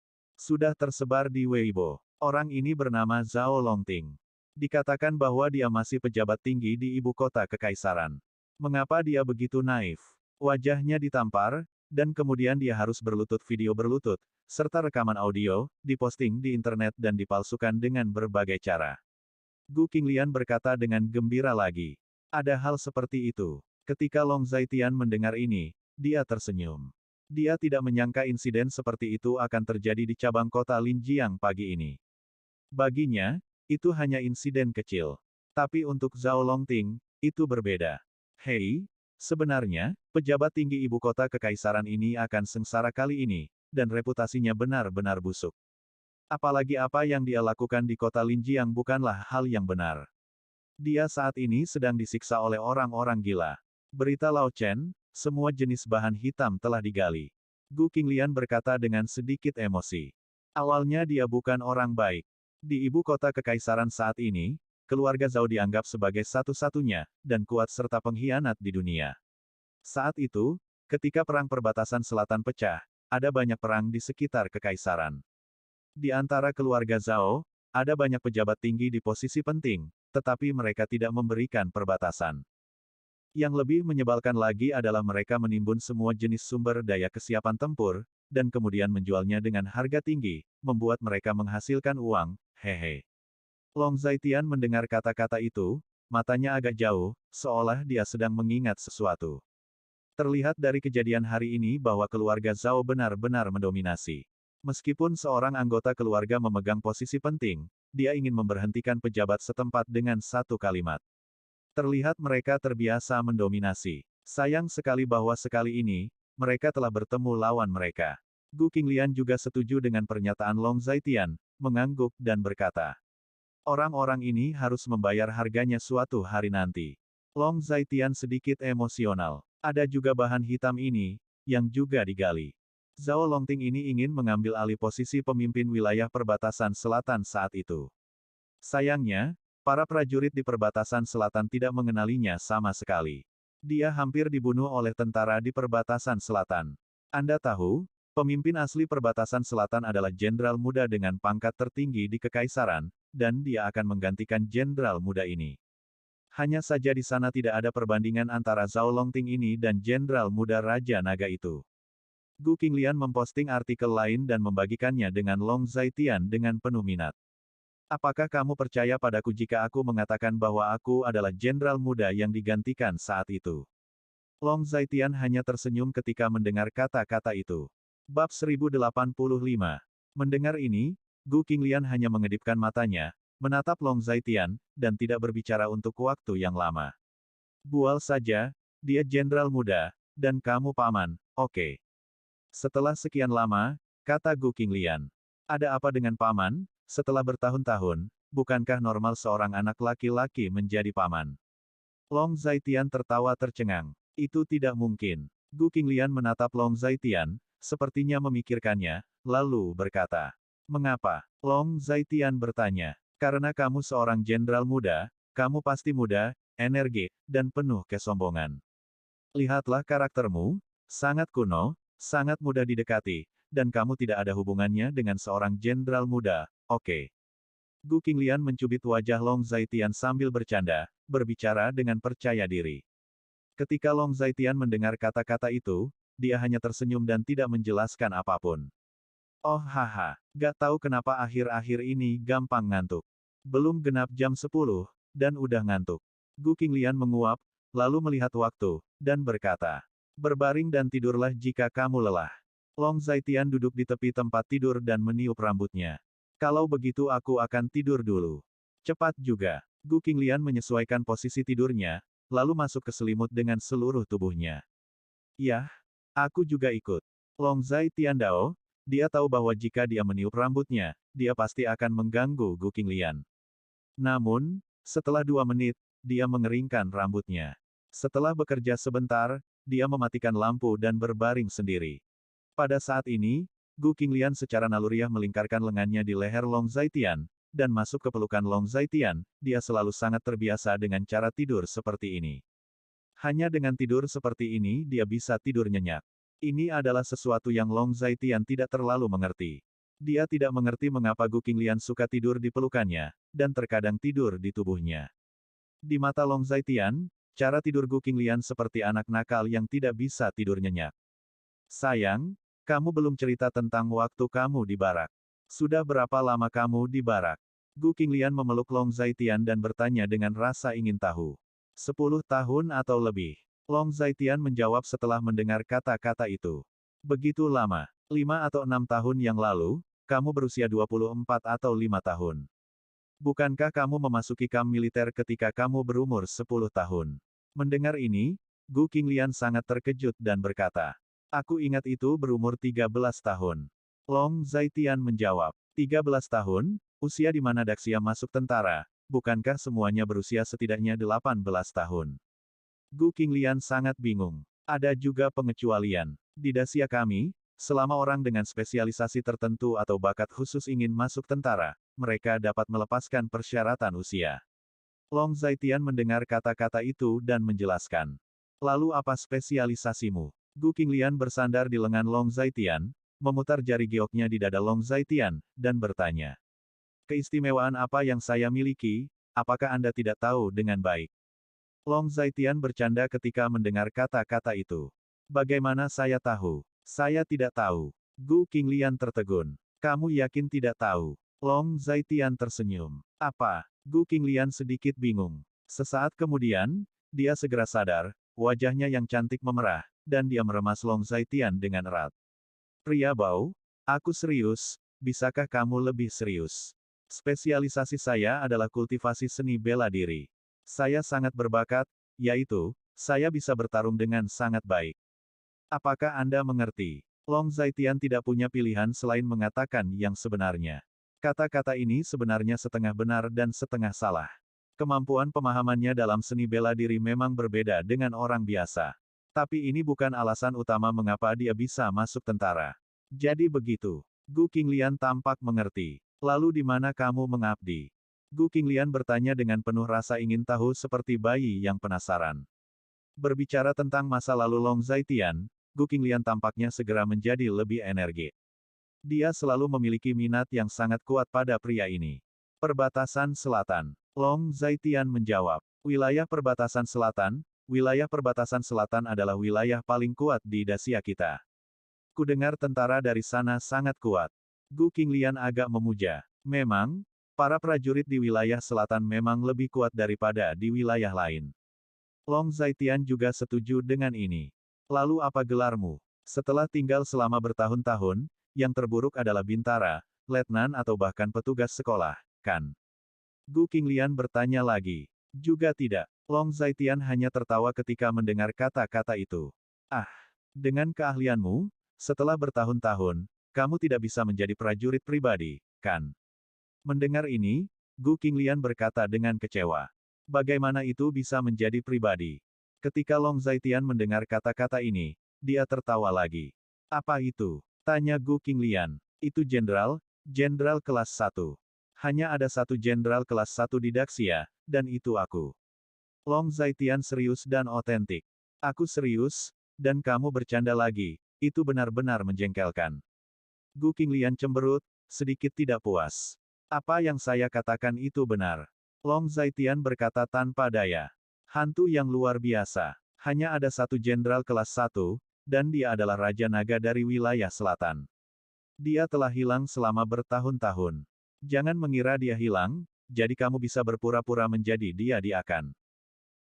Sudah tersebar di Weibo. Orang ini bernama Zhao Longting. Dikatakan bahwa dia masih pejabat tinggi di ibu kota kekaisaran. Mengapa dia begitu naif? Wajahnya ditampar, dan kemudian dia harus berlutut video berlutut, serta rekaman audio, diposting di internet dan dipalsukan dengan berbagai cara. Gu Qinglian berkata dengan gembira lagi. Ada hal seperti itu. Ketika Long Zhaitian mendengar ini, dia tersenyum. Dia tidak menyangka insiden seperti itu akan terjadi di cabang kota Linjiang pagi ini. Baginya, itu hanya insiden kecil. Tapi untuk Zhao Longting, itu berbeda. Hei, sebenarnya, pejabat tinggi ibu kota kekaisaran ini akan sengsara kali ini, dan reputasinya benar-benar busuk. Apalagi apa yang dia lakukan di kota Linjiang bukanlah hal yang benar. Dia saat ini sedang disiksa oleh orang-orang gila. Berita Lao Chen, semua jenis bahan hitam telah digali. Gu Qinglian berkata dengan sedikit emosi. Awalnya dia bukan orang baik. Di ibu kota kekaisaran saat ini, keluarga Zhao dianggap sebagai satu-satunya, dan kuat serta pengkhianat di dunia. Saat itu, ketika perang perbatasan selatan pecah, ada banyak perang di sekitar kekaisaran. Di antara keluarga Zhao, ada banyak pejabat tinggi di posisi penting, tetapi mereka tidak memberikan perbatasan. Yang lebih menyebalkan lagi adalah mereka menimbun semua jenis sumber daya kesiapan tempur, dan kemudian menjualnya dengan harga tinggi, membuat mereka menghasilkan uang, hehe. Long Zhaitian mendengar kata-kata itu, matanya agak jauh, seolah dia sedang mengingat sesuatu. Terlihat dari kejadian hari ini bahwa keluarga Zhao benar-benar mendominasi. Meskipun seorang anggota keluarga memegang posisi penting, dia ingin memberhentikan pejabat setempat dengan satu kalimat. Terlihat mereka terbiasa mendominasi. Sayang sekali bahwa sekali ini, mereka telah bertemu lawan mereka. Gu Qinglian juga setuju dengan pernyataan Long Zhaitian, mengangguk dan berkata. Orang-orang ini harus membayar harganya suatu hari nanti. Long Zhaitian sedikit emosional. Ada juga bahan hitam ini, yang juga digali. Zhao Longting ini ingin mengambil alih posisi pemimpin wilayah perbatasan selatan saat itu. Sayangnya, para prajurit di perbatasan selatan tidak mengenalinya sama sekali. Dia hampir dibunuh oleh tentara di perbatasan selatan. Anda tahu, pemimpin asli perbatasan selatan adalah jenderal muda dengan pangkat tertinggi di kekaisaran, dan dia akan menggantikan jenderal muda ini. Hanya saja di sana tidak ada perbandingan antara Zhao Longting ini dan jenderal muda Raja Naga itu. Gu Qinglian memposting artikel lain dan membagikannya dengan Long Zhaitian dengan penuh minat. Apakah kamu percaya padaku jika aku mengatakan bahwa aku adalah jenderal muda yang digantikan saat itu? Long Zhaitian hanya tersenyum ketika mendengar kata-kata itu. Bab 1085. Mendengar ini, Gu Qinglian hanya mengedipkan matanya, menatap Long Zhaitian, dan tidak berbicara untuk waktu yang lama. Bual saja, dia jenderal muda, dan kamu paman, oke. Setelah sekian lama, kata Gu Qinglian. Ada apa dengan paman? Setelah bertahun-tahun, bukankah normal seorang anak laki-laki menjadi paman? Long Zhaitian tertawa tercengang. Itu tidak mungkin. Gu Qinglian menatap Long Zhaitian, sepertinya memikirkannya, lalu berkata. Mengapa? Long Zhaitian bertanya. Karena kamu seorang jenderal muda, kamu pasti muda, energik, dan penuh kesombongan. Lihatlah karaktermu, sangat kuno, sangat mudah didekati, dan kamu tidak ada hubungannya dengan seorang jenderal muda, oke. Gu Qinglian mencubit wajah Long Zaitian sambil bercanda, berbicara dengan percaya diri. Ketika Long Zaitian mendengar kata-kata itu, dia hanya tersenyum dan tidak menjelaskan apapun. Oh haha, gak tahu kenapa akhir-akhir ini gampang ngantuk. Belum genap jam 10, dan udah ngantuk. Gu Qinglian menguap, lalu melihat waktu, dan berkata, berbaring dan tidurlah jika kamu lelah. Long Zaitian duduk di tepi tempat tidur dan meniup rambutnya. Kalau begitu aku akan tidur dulu. Cepat juga. Gu Qinglian menyesuaikan posisi tidurnya, lalu masuk ke selimut dengan seluruh tubuhnya. Yah, aku juga ikut. Long Zaitian Dao, dia tahu bahwa jika dia meniup rambutnya, dia pasti akan mengganggu Gu Qinglian. Namun, setelah 2 menit, dia mengeringkan rambutnya. Setelah bekerja sebentar, dia mematikan lampu dan berbaring sendiri. Pada saat ini, Gu Qinglian secara naluriah melingkarkan lengannya di leher Long Zaitian, dan masuk ke pelukan Long Zaitian, dia selalu sangat terbiasa dengan cara tidur seperti ini. Hanya dengan tidur seperti ini dia bisa tidur nyenyak. Ini adalah sesuatu yang Long Zaitian tidak terlalu mengerti. Dia tidak mengerti mengapa Gu Qinglian suka tidur di pelukannya, dan terkadang tidur di tubuhnya. Di mata Long Zaitian, cara tidur Gu Qinglian seperti anak nakal yang tidak bisa tidur nyenyak. Sayang, kamu belum cerita tentang waktu kamu di barak. Sudah berapa lama kamu di barak? Gu Qinglian memeluk Long Zaitian dan bertanya dengan rasa ingin tahu. 10 tahun atau lebih. Long Zaitian menjawab setelah mendengar kata-kata itu. Begitu lama. 5 atau 6 tahun yang lalu, kamu berusia 24 atau 5 tahun. Bukankah kamu memasuki kamp militer ketika kamu berumur 10 tahun? Mendengar ini, Gu Qinglian sangat terkejut dan berkata, aku ingat itu berumur 13 tahun. Long Zaitian menjawab, 13 tahun, usia di mana Daxia masuk tentara, bukankah semuanya berusia setidaknya 18 tahun? Gu Qinglian sangat bingung. Ada juga pengecualian. Di Daxia kami, selama orang dengan spesialisasi tertentu atau bakat khusus ingin masuk tentara, mereka dapat melepaskan persyaratan usia. Long Zaitian mendengar kata-kata itu dan menjelaskan. Lalu apa spesialisasimu? Gu Qinglian bersandar di lengan Long Zaitian, memutar jari gioknya di dada Long Zaitian, dan bertanya. Keistimewaan apa yang saya miliki, apakah Anda tidak tahu dengan baik? Long Zaitian bercanda ketika mendengar kata-kata itu. Bagaimana saya tahu? Saya tidak tahu. Gu Qinglian tertegun. Kamu yakin tidak tahu? Long Zaitian tersenyum. Apa? Gu Qinglian sedikit bingung. Sesaat kemudian, dia segera sadar, wajahnya yang cantik memerah, dan dia meremas Long Zaitian dengan erat. Pria bau, aku serius, bisakah kamu lebih serius? Spesialisasi saya adalah kultivasi seni bela diri. Saya sangat berbakat, yaitu, saya bisa bertarung dengan sangat baik. Apakah Anda mengerti? Long Zaitian tidak punya pilihan selain mengatakan yang sebenarnya. Kata-kata ini sebenarnya setengah benar dan setengah salah. Kemampuan pemahamannya dalam seni bela diri memang berbeda dengan orang biasa. Tapi ini bukan alasan utama mengapa dia bisa masuk tentara. Jadi begitu. Gu Qinglian tampak mengerti. Lalu di mana kamu mengabdi? Gu Qinglian bertanya dengan penuh rasa ingin tahu seperti bayi yang penasaran. Berbicara tentang masa lalu Long Zaitian, Gu Qinglian tampaknya segera menjadi lebih energik. Dia selalu memiliki minat yang sangat kuat pada pria ini. Perbatasan Selatan. Long Zaitian menjawab. Wilayah perbatasan selatan, wilayah perbatasan selatan adalah wilayah paling kuat di Daxia kita. Kudengar tentara dari sana sangat kuat. Gu Qinglian agak memuja. Memang, para prajurit di wilayah selatan memang lebih kuat daripada di wilayah lain. Long Zaitian juga setuju dengan ini. Lalu apa gelarmu? Setelah tinggal selama bertahun-tahun, yang terburuk adalah bintara, letnan atau bahkan petugas sekolah, kan? Gu Qinglian bertanya lagi. Juga tidak. Long Zaitian hanya tertawa ketika mendengar kata-kata itu. Ah, dengan keahlianmu, setelah bertahun-tahun, kamu tidak bisa menjadi prajurit pribadi, kan? Mendengar ini, Gu Qinglian berkata dengan kecewa. Bagaimana itu bisa menjadi pribadi? Ketika Long Zaitian mendengar kata-kata ini, dia tertawa lagi. Apa itu? Tanya Gu Qinglian. Itu jenderal, jenderal kelas 1. Hanya ada satu jenderal kelas 1 di Daxia, dan itu aku. Long Zaitian serius dan otentik. Aku serius, dan kamu bercanda lagi, itu benar-benar menjengkelkan. Gu Qinglian cemberut, sedikit tidak puas. Apa yang saya katakan itu benar. Long Zaitian berkata tanpa daya. Hantu yang luar biasa. Hanya ada satu jenderal kelas 1, dan dia adalah Raja Naga dari wilayah selatan. Dia telah hilang selama bertahun-tahun. Jangan mengira dia hilang, jadi kamu bisa berpura-pura menjadi dia akan.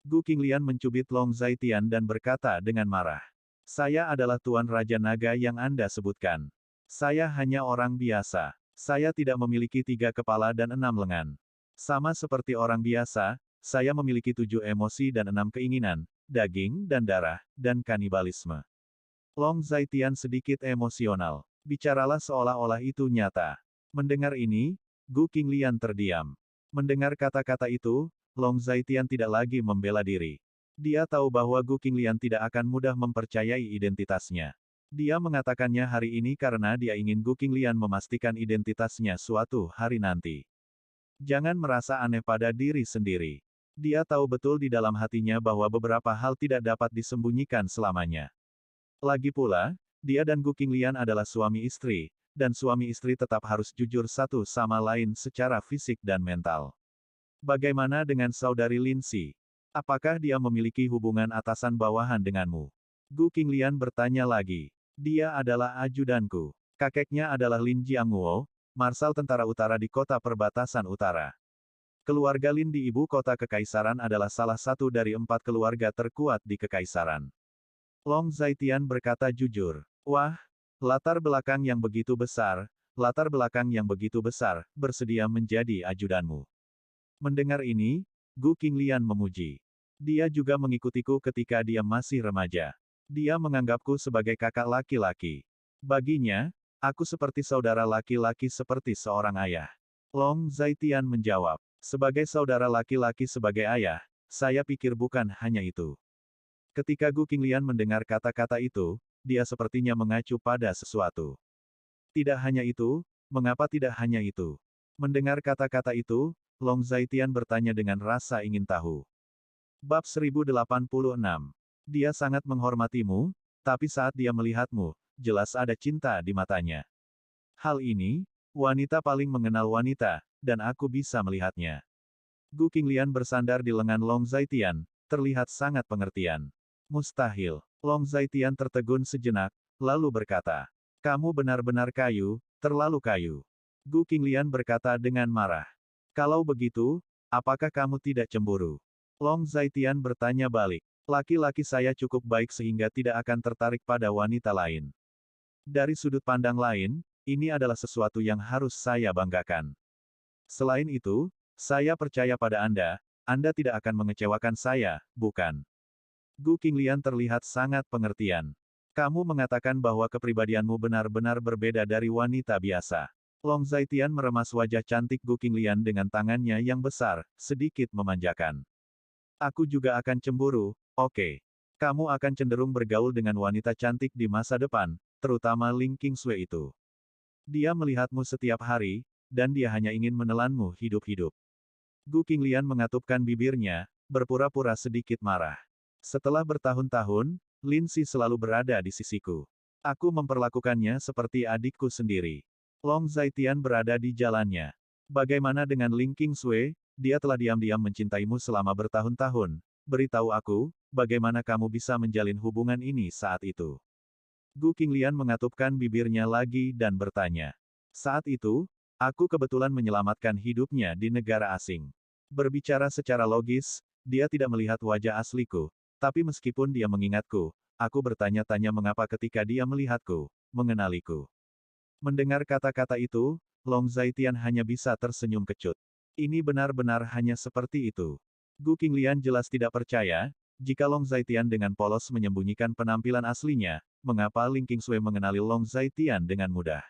Gu Qinglian mencubit Long Zaitian dan berkata dengan marah. Saya adalah Tuan Raja Naga yang Anda sebutkan. Saya hanya orang biasa. Saya tidak memiliki 3 kepala dan 6 lengan. Sama seperti orang biasa, saya memiliki 7 emosi dan 6 keinginan, daging dan darah, dan kanibalisme. Long Zaitian sedikit emosional. Bicaralah seolah-olah itu nyata. Mendengar ini, Gu Qinglian terdiam. Mendengar kata-kata itu, Long Zaitian tidak lagi membela diri. Dia tahu bahwa Gu Qinglian tidak akan mudah mempercayai identitasnya. Dia mengatakannya hari ini karena dia ingin Gu Qinglian memastikan identitasnya suatu hari nanti. Jangan merasa aneh pada diri sendiri. Dia tahu betul di dalam hatinya bahwa beberapa hal tidak dapat disembunyikan selamanya. Lagi pula, dia dan Gu Qinglian adalah suami istri, dan suami istri tetap harus jujur satu sama lain secara fisik dan mental. Bagaimana dengan saudari Lindsay? Apakah dia memiliki hubungan atasan-bawahan denganmu? Gu Qinglian bertanya lagi. Dia adalah ajudanku. Kakeknya adalah Lin Jiangguo, Marsal Tentara Utara di kota perbatasan utara. Keluarga Lin di ibu kota kekaisaran adalah salah satu dari 4 keluarga terkuat di kekaisaran. Long Zaitian berkata jujur. Wah, latar belakang yang begitu besar, bersedia menjadi ajudanmu. Mendengar ini, Gu Qinglian memuji. Dia juga mengikutiku ketika dia masih remaja. Dia menganggapku sebagai kakak laki-laki. Baginya, aku seperti saudara laki-laki seperti seorang ayah. Long Zaitian menjawab. Sebagai saudara laki-laki sebagai ayah, saya pikir bukan hanya itu. Ketika Gu Qinglian mendengar kata-kata itu, dia sepertinya mengacu pada sesuatu. Tidak hanya itu, mengapa tidak hanya itu? Mendengar kata-kata itu, Long Zaitian bertanya dengan rasa ingin tahu. Bab 1086. Dia sangat menghormatimu, tapi saat dia melihatmu, jelas ada cinta di matanya. Hal ini, wanita paling mengenal wanita, dan aku bisa melihatnya. Gu Qinglian bersandar di lengan Long Zaitian, terlihat sangat pengertian. Mustahil. Long Zaitian tertegun sejenak, lalu berkata. Kamu benar-benar kayu, terlalu kayu. Gu Qinglian berkata dengan marah. Kalau begitu, apakah kamu tidak cemburu? Long Zaitian bertanya balik. Laki-laki saya cukup baik sehingga tidak akan tertarik pada wanita lain. Dari sudut pandang lain, ini adalah sesuatu yang harus saya banggakan. Selain itu, saya percaya pada Anda tidak akan mengecewakan saya, bukan? Gu Qinglian terlihat sangat pengertian. Kamu mengatakan bahwa kepribadianmu benar-benar berbeda dari wanita biasa. Long Zaitian meremas wajah cantik Gu Qinglian dengan tangannya yang besar, sedikit memanjakan. Aku juga akan cemburu, oke. Kamu akan cenderung bergaul dengan wanita cantik di masa depan, terutama Ling Qingsui itu. Dia melihatmu setiap hari, dan dia hanya ingin menelanmu hidup-hidup. Gu Qinglian mengatupkan bibirnya, berpura-pura sedikit marah. Setelah bertahun-tahun, Lindsay selalu berada di sisiku. Aku memperlakukannya seperti adikku sendiri. Long Zaitian berada di jalannya. Bagaimana dengan Ling Qingsui? Dia telah diam-diam mencintaimu selama bertahun-tahun. Beritahu aku, bagaimana kamu bisa menjalin hubungan ini saat itu? Gu Qinglian mengatupkan bibirnya lagi dan bertanya. Saat itu, aku kebetulan menyelamatkan hidupnya di negara asing. Berbicara secara logis, dia tidak melihat wajah asliku. Tapi meskipun dia mengingatku, aku bertanya-tanya mengapa ketika dia melihatku, mengenaliku. Mendengar kata-kata itu, Long Zaitian hanya bisa tersenyum kecut. Ini benar-benar hanya seperti itu. Gu Qinglian jelas tidak percaya, jika Long Zaitian dengan polos menyembunyikan penampilan aslinya, mengapa Ling Qingsui mengenali Long Zaitian dengan mudah.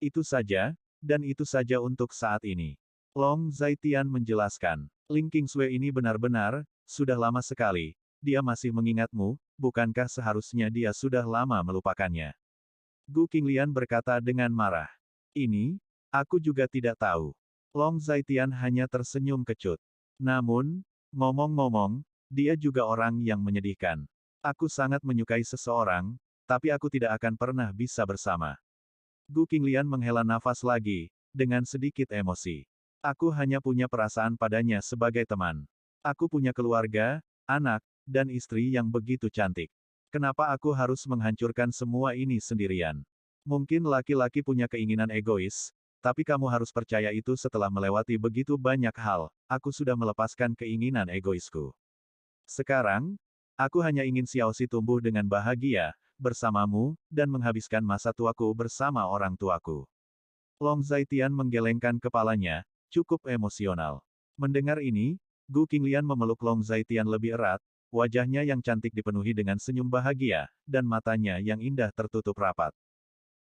Itu saja, dan itu saja untuk saat ini. Long Zaitian menjelaskan, Ling Qingsui ini benar-benar, sudah lama sekali, dia masih mengingatmu, bukankah seharusnya dia sudah lama melupakannya? Gu Qinglian berkata dengan marah. Ini, aku juga tidak tahu. Long Zaitian hanya tersenyum kecut. Namun, ngomong-ngomong, dia juga orang yang menyedihkan. Aku sangat menyukai seseorang, tapi aku tidak akan pernah bisa bersama. Gu Qinglian menghela nafas lagi, dengan sedikit emosi. Aku hanya punya perasaan padanya sebagai teman. Aku punya keluarga, anak, dan istri yang begitu cantik. Kenapa aku harus menghancurkan semua ini sendirian? Mungkin laki-laki punya keinginan egois, tapi kamu harus percaya itu setelah melewati begitu banyak hal, aku sudah melepaskan keinginan egoisku. Sekarang, aku hanya ingin Xiaoxi tumbuh dengan bahagia, bersamamu, dan menghabiskan masa tuaku bersama orang tuaku. Long Zhaitian menggelengkan kepalanya, cukup emosional. Mendengar ini, Gu Qinglian memeluk Long Zhaitian lebih erat, wajahnya yang cantik dipenuhi dengan senyum bahagia, dan matanya yang indah tertutup rapat.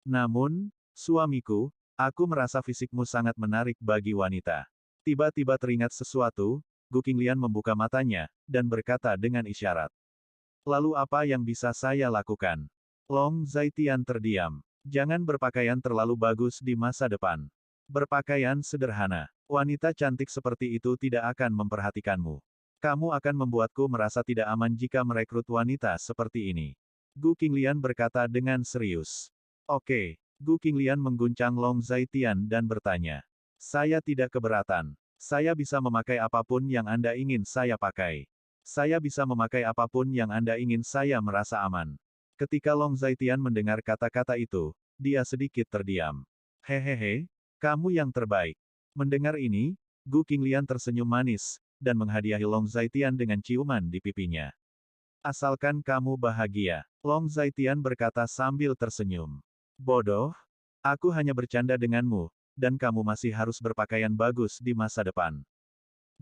Namun, suamiku, aku merasa fisikmu sangat menarik bagi wanita. Tiba-tiba teringat sesuatu, Gu Qinglian membuka matanya, dan berkata dengan isyarat. Lalu apa yang bisa saya lakukan? Long Zhaitian terdiam. Jangan berpakaian terlalu bagus di masa depan. Berpakaian sederhana. Wanita cantik seperti itu tidak akan memperhatikanmu. Kamu akan membuatku merasa tidak aman jika merekrut wanita seperti ini. Gu Qinglian berkata dengan serius. Oke. Gu Qinglian mengguncang Long Zhaitian dan bertanya. Saya tidak keberatan. Saya bisa memakai apapun yang Anda ingin saya pakai. Saya bisa memakai apapun yang Anda ingin saya merasa aman. Ketika Long Zhaitian mendengar kata-kata itu, dia sedikit terdiam. Hehehe, kamu yang terbaik. Mendengar ini, Gu Qinglian tersenyum manis, dan menghadiahi Long Zhaitian dengan ciuman di pipinya. Asalkan kamu bahagia, Long Zhaitian berkata sambil tersenyum. Bodoh, aku hanya bercanda denganmu, dan kamu masih harus berpakaian bagus di masa depan.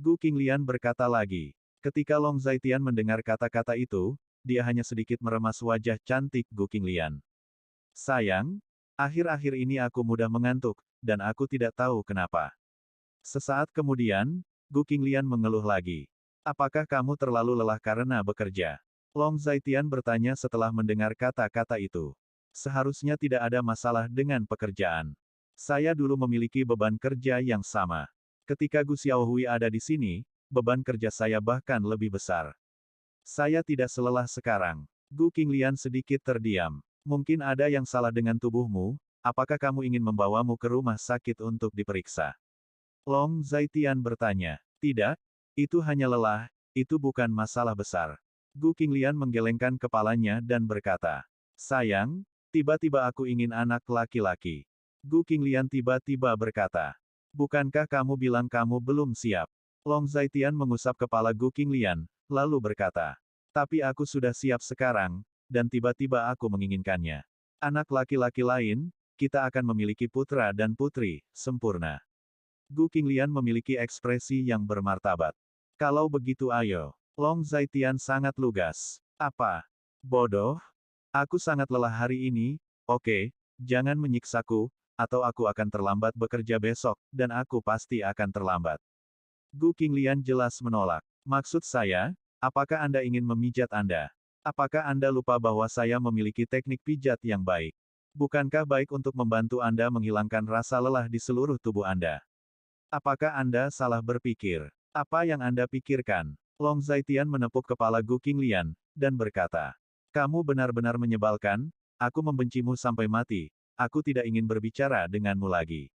Gu Qinglian berkata lagi. Ketika Long Zhaitian mendengar kata-kata itu, dia hanya sedikit meremas wajah cantik Gu Qinglian. Sayang, akhir-akhir ini aku mudah mengantuk, dan aku tidak tahu kenapa. Sesaat kemudian, Gu Qinglian mengeluh lagi. Apakah kamu terlalu lelah karena bekerja? Long Zhaitian bertanya setelah mendengar kata-kata itu. Seharusnya tidak ada masalah dengan pekerjaan. Saya dulu memiliki beban kerja yang sama. Ketika Gu Xiaohui ada di sini, beban kerja saya bahkan lebih besar. Saya tidak selelah sekarang. Gu Qinglian sedikit terdiam. Mungkin ada yang salah dengan tubuhmu, apakah kamu ingin membawamu ke rumah sakit untuk diperiksa? Long Zhaitian bertanya. Tidak, itu hanya lelah, itu bukan masalah besar. Gu Qinglian menggelengkan kepalanya dan berkata. Sayang, tiba-tiba aku ingin anak laki-laki. Gu Qinglian tiba-tiba berkata. Bukankah kamu bilang kamu belum siap? Long Zhaitian mengusap kepala Gu Qinglian, lalu berkata. Tapi aku sudah siap sekarang, dan tiba-tiba aku menginginkannya. Anak laki-laki lain, kita akan memiliki putra dan putri, sempurna. Gu Qinglian memiliki ekspresi yang bermartabat. Kalau begitu ayo. Long Zhaitian sangat lugas. Apa? Bodoh? Aku sangat lelah hari ini, oke, jangan menyiksaku, atau aku akan terlambat bekerja besok, dan aku pasti akan terlambat. Gu Qinglian jelas menolak. Maksud saya, apakah Anda ingin memijat Anda? Apakah Anda lupa bahwa saya memiliki teknik pijat yang baik? Bukankah baik untuk membantu Anda menghilangkan rasa lelah di seluruh tubuh Anda? Apakah Anda salah berpikir? Apa yang Anda pikirkan? Long Zhaitian menepuk kepala Gu Qinglian, dan berkata. Kamu benar-benar menyebalkan, aku membencimu sampai mati, aku tidak ingin berbicara denganmu lagi.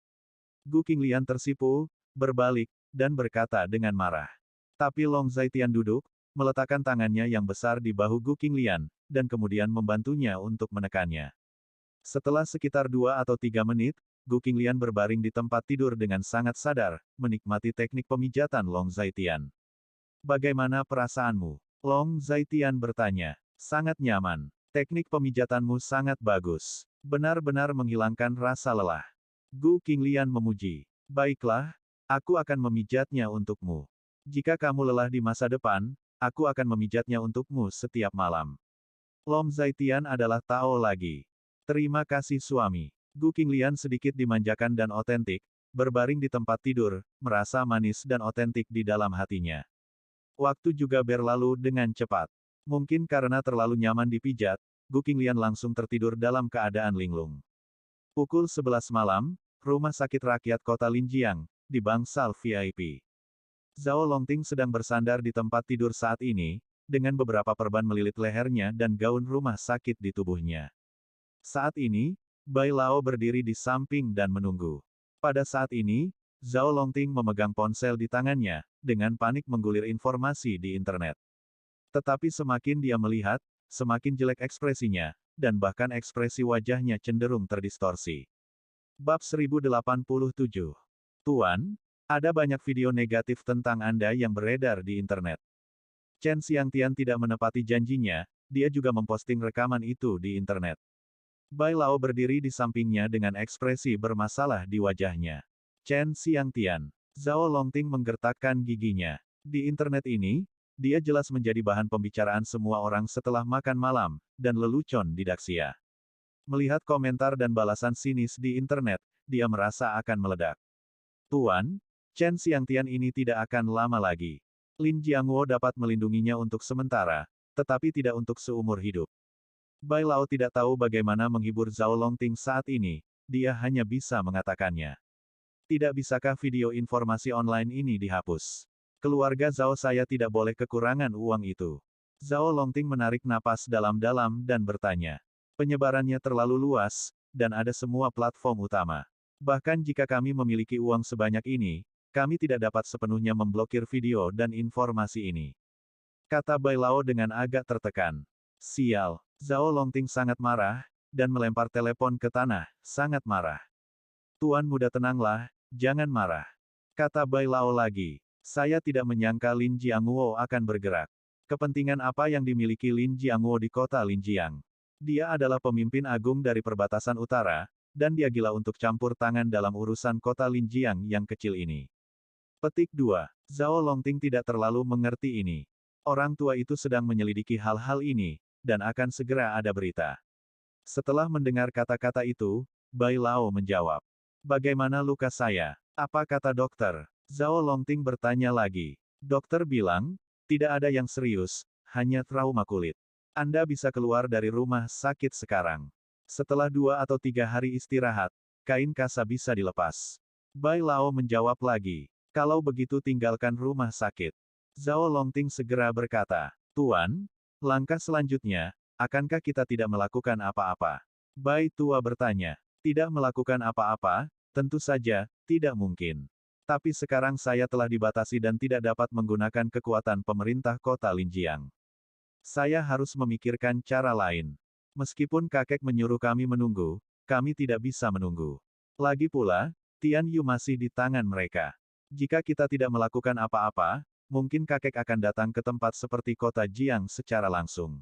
Gu Qinglian tersipu, berbalik, dan berkata dengan marah. Tapi Long Zhaitian duduk, meletakkan tangannya yang besar di bahu Gu Qinglian, dan kemudian membantunya untuk menekannya. Setelah sekitar 2 atau 3 menit, Gu Qinglian berbaring di tempat tidur dengan sangat sadar, menikmati teknik pemijatan Long Zhaitian. Bagaimana perasaanmu? Long Zhaitian bertanya. Sangat nyaman. Teknik pemijatanmu sangat bagus. Benar-benar menghilangkan rasa lelah. Gu Qinglian memuji. Baiklah, aku akan memijatnya untukmu. Jika kamu lelah di masa depan, aku akan memijatnya untukmu setiap malam. Long Zhaitian adalah Tao lagi. Terima kasih suami. Gu Qinglian sedikit dimanjakan dan otentik, berbaring di tempat tidur, merasa manis dan otentik di dalam hatinya. Waktu juga berlalu dengan cepat. Mungkin karena terlalu nyaman dipijat, Gu Qinglian langsung tertidur dalam keadaan linglung. Pukul 11 malam, Rumah Sakit Rakyat Kota Linjiang, di bangsal VIP. Zhao Longting sedang bersandar di tempat tidur saat ini, dengan beberapa perban melilit lehernya dan gaun rumah sakit di tubuhnya. Saat ini, Bai Lao berdiri di samping dan menunggu. Pada saat ini, Zhao Longting memegang ponsel di tangannya, dengan panik menggulir informasi di internet. Tetapi semakin dia melihat, semakin jelek ekspresinya, dan bahkan ekspresi wajahnya cenderung terdistorsi. Bab 1087. Tuan, ada banyak video negatif tentang Anda yang beredar di internet. Chen Xiangtian tidak menepati janjinya, dia juga memposting rekaman itu di internet. Bai Lao berdiri di sampingnya dengan ekspresi bermasalah di wajahnya. Chen Xiangtian. Zhao Longting menggertakkan giginya. Di internet ini, dia jelas menjadi bahan pembicaraan semua orang setelah makan malam, dan lelucon di Daxia. Melihat komentar dan balasan sinis di internet, dia merasa akan meledak. Tuan, Chen Xiangtian ini tidak akan lama lagi. Lin Jiangwo dapat melindunginya untuk sementara, tetapi tidak untuk seumur hidup. Bai Lao tidak tahu bagaimana menghibur Zhao Longting saat ini, dia hanya bisa mengatakannya. Tidak bisakah video informasi online ini dihapus? Keluarga Zhao saya tidak boleh kekurangan uang itu. Zhao Longting menarik napas dalam-dalam dan bertanya. Penyebarannya terlalu luas, dan ada semua platform utama. Bahkan jika kami memiliki uang sebanyak ini, kami tidak dapat sepenuhnya memblokir video dan informasi ini. Kata Bai Lao dengan agak tertekan. Sial, Zhao Longting sangat marah, dan melempar telepon ke tanah, sangat marah. Tuan muda tenanglah, jangan marah. Kata Bai Lao lagi. Saya tidak menyangka Lin Jiangwo akan bergerak. Kepentingan apa yang dimiliki Lin Jiangwo di kota Linjiang? Dia adalah pemimpin agung dari perbatasan utara, dan dia gila untuk campur tangan dalam urusan kota Linjiang yang kecil ini. Petik 2. Zhao Longting tidak terlalu mengerti ini. Orang tua itu sedang menyelidiki hal-hal ini, dan akan segera ada berita. Setelah mendengar kata-kata itu, Bai Lao menjawab. Bagaimana luka saya? Apa kata dokter? Zhao Longting bertanya lagi. Dokter bilang, tidak ada yang serius, hanya trauma kulit. Anda bisa keluar dari rumah sakit sekarang. Setelah 2 atau 3 hari istirahat, kain kasa bisa dilepas. Bai Lao menjawab lagi. Kalau begitu tinggalkan rumah sakit. Zhao Longting segera berkata, Tuan, langkah selanjutnya, akankah kita tidak melakukan apa-apa? Bai Tua bertanya, tidak melakukan apa-apa, tentu saja, tidak mungkin. Tapi sekarang saya telah dibatasi dan tidak dapat menggunakan kekuatan pemerintah kota Linjiang. Saya harus memikirkan cara lain. Meskipun kakek menyuruh kami menunggu, kami tidak bisa menunggu. Lagi pula, Tian Yu masih di tangan mereka. Jika kita tidak melakukan apa-apa, mungkin kakek akan datang ke tempat seperti kota Jiang secara langsung.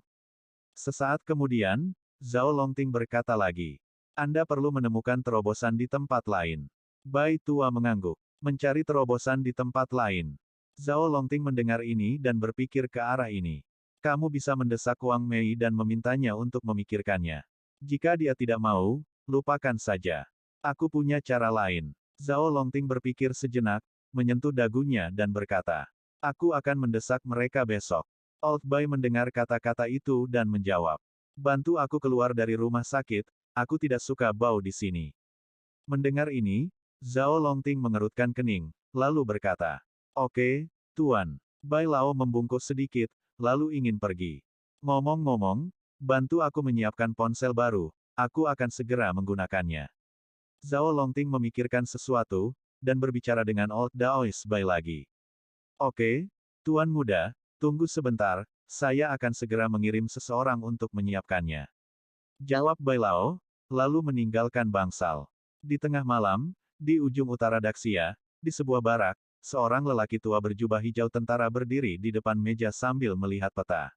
Sesaat kemudian, Zhao Longting berkata lagi. Anda perlu menemukan terobosan di tempat lain. Bai Tua mengangguk. Mencari terobosan di tempat lain. Zhao Longting mendengar ini dan berpikir ke arah ini. Kamu bisa mendesak Wang Mei dan memintanya untuk memikirkannya. Jika dia tidak mau, lupakan saja. Aku punya cara lain. Zhao Longting berpikir sejenak, menyentuh dagunya dan berkata, aku akan mendesak mereka besok. Old Bai mendengar kata-kata itu dan menjawab, bantu aku keluar dari rumah sakit, aku tidak suka bau di sini. Mendengar ini, Zhao Longting mengerutkan kening, lalu berkata, oke, Tuan. Bai Lao membungkuk sedikit, lalu ingin pergi. Ngomong-ngomong, bantu aku menyiapkan ponsel baru, aku akan segera menggunakannya. Zhao Longting memikirkan sesuatu, dan berbicara dengan Old Daoist Bai lagi. Oke, Tuan Muda, tunggu sebentar, saya akan segera mengirim seseorang untuk menyiapkannya. Jawab Bai Lao, lalu meninggalkan bangsal. Di tengah malam, di ujung utara Daxia, di sebuah barak, seorang lelaki tua berjubah hijau tentara berdiri di depan meja sambil melihat peta.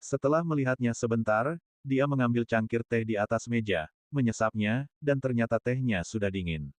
Setelah melihatnya sebentar, dia mengambil cangkir teh di atas meja, menyesapnya, dan ternyata tehnya sudah dingin.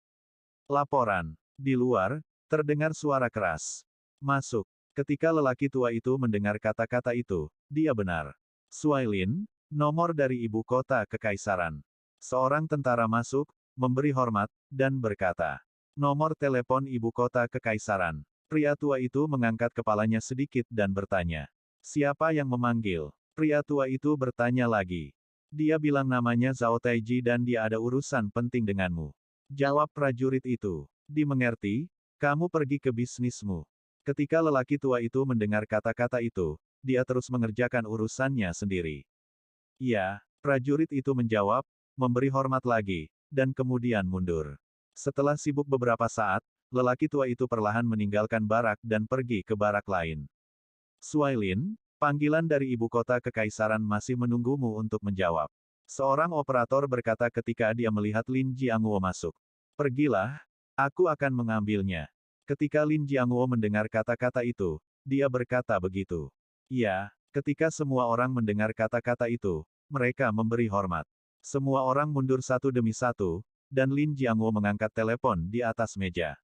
Laporan. Di luar, terdengar suara keras. Masuk. Ketika lelaki tua itu mendengar kata-kata itu, dia benar. Suailin, nomor dari ibu kota kekaisaran. Seorang tentara masuk, memberi hormat, dan berkata, nomor telepon ibu kota kekaisaran. Pria tua itu mengangkat kepalanya sedikit dan bertanya, siapa yang memanggil? Pria tua itu bertanya lagi. Dia bilang namanya Zhao Taiji dan dia ada urusan penting denganmu. Jawab prajurit itu. Dimengerti, kamu pergi ke bisnismu. Ketika lelaki tua itu mendengar kata-kata itu, dia terus mengerjakan urusannya sendiri. Iya, prajurit itu menjawab, memberi hormat lagi, dan kemudian mundur. Setelah sibuk beberapa saat, lelaki tua itu perlahan meninggalkan barak dan pergi ke barak lain. Suailin, panggilan dari ibu kota kekaisaran masih menunggumu untuk menjawab. Seorang operator berkata ketika dia melihat Lin Jiangwo masuk. Pergilah, aku akan mengambilnya. Ketika Lin Jiangwo mendengar kata-kata itu, dia berkata begitu. Ya, ketika semua orang mendengar kata-kata itu, mereka memberi hormat. Semua orang mundur satu demi satu, dan Lin Jiangwo mengangkat telepon di atas meja.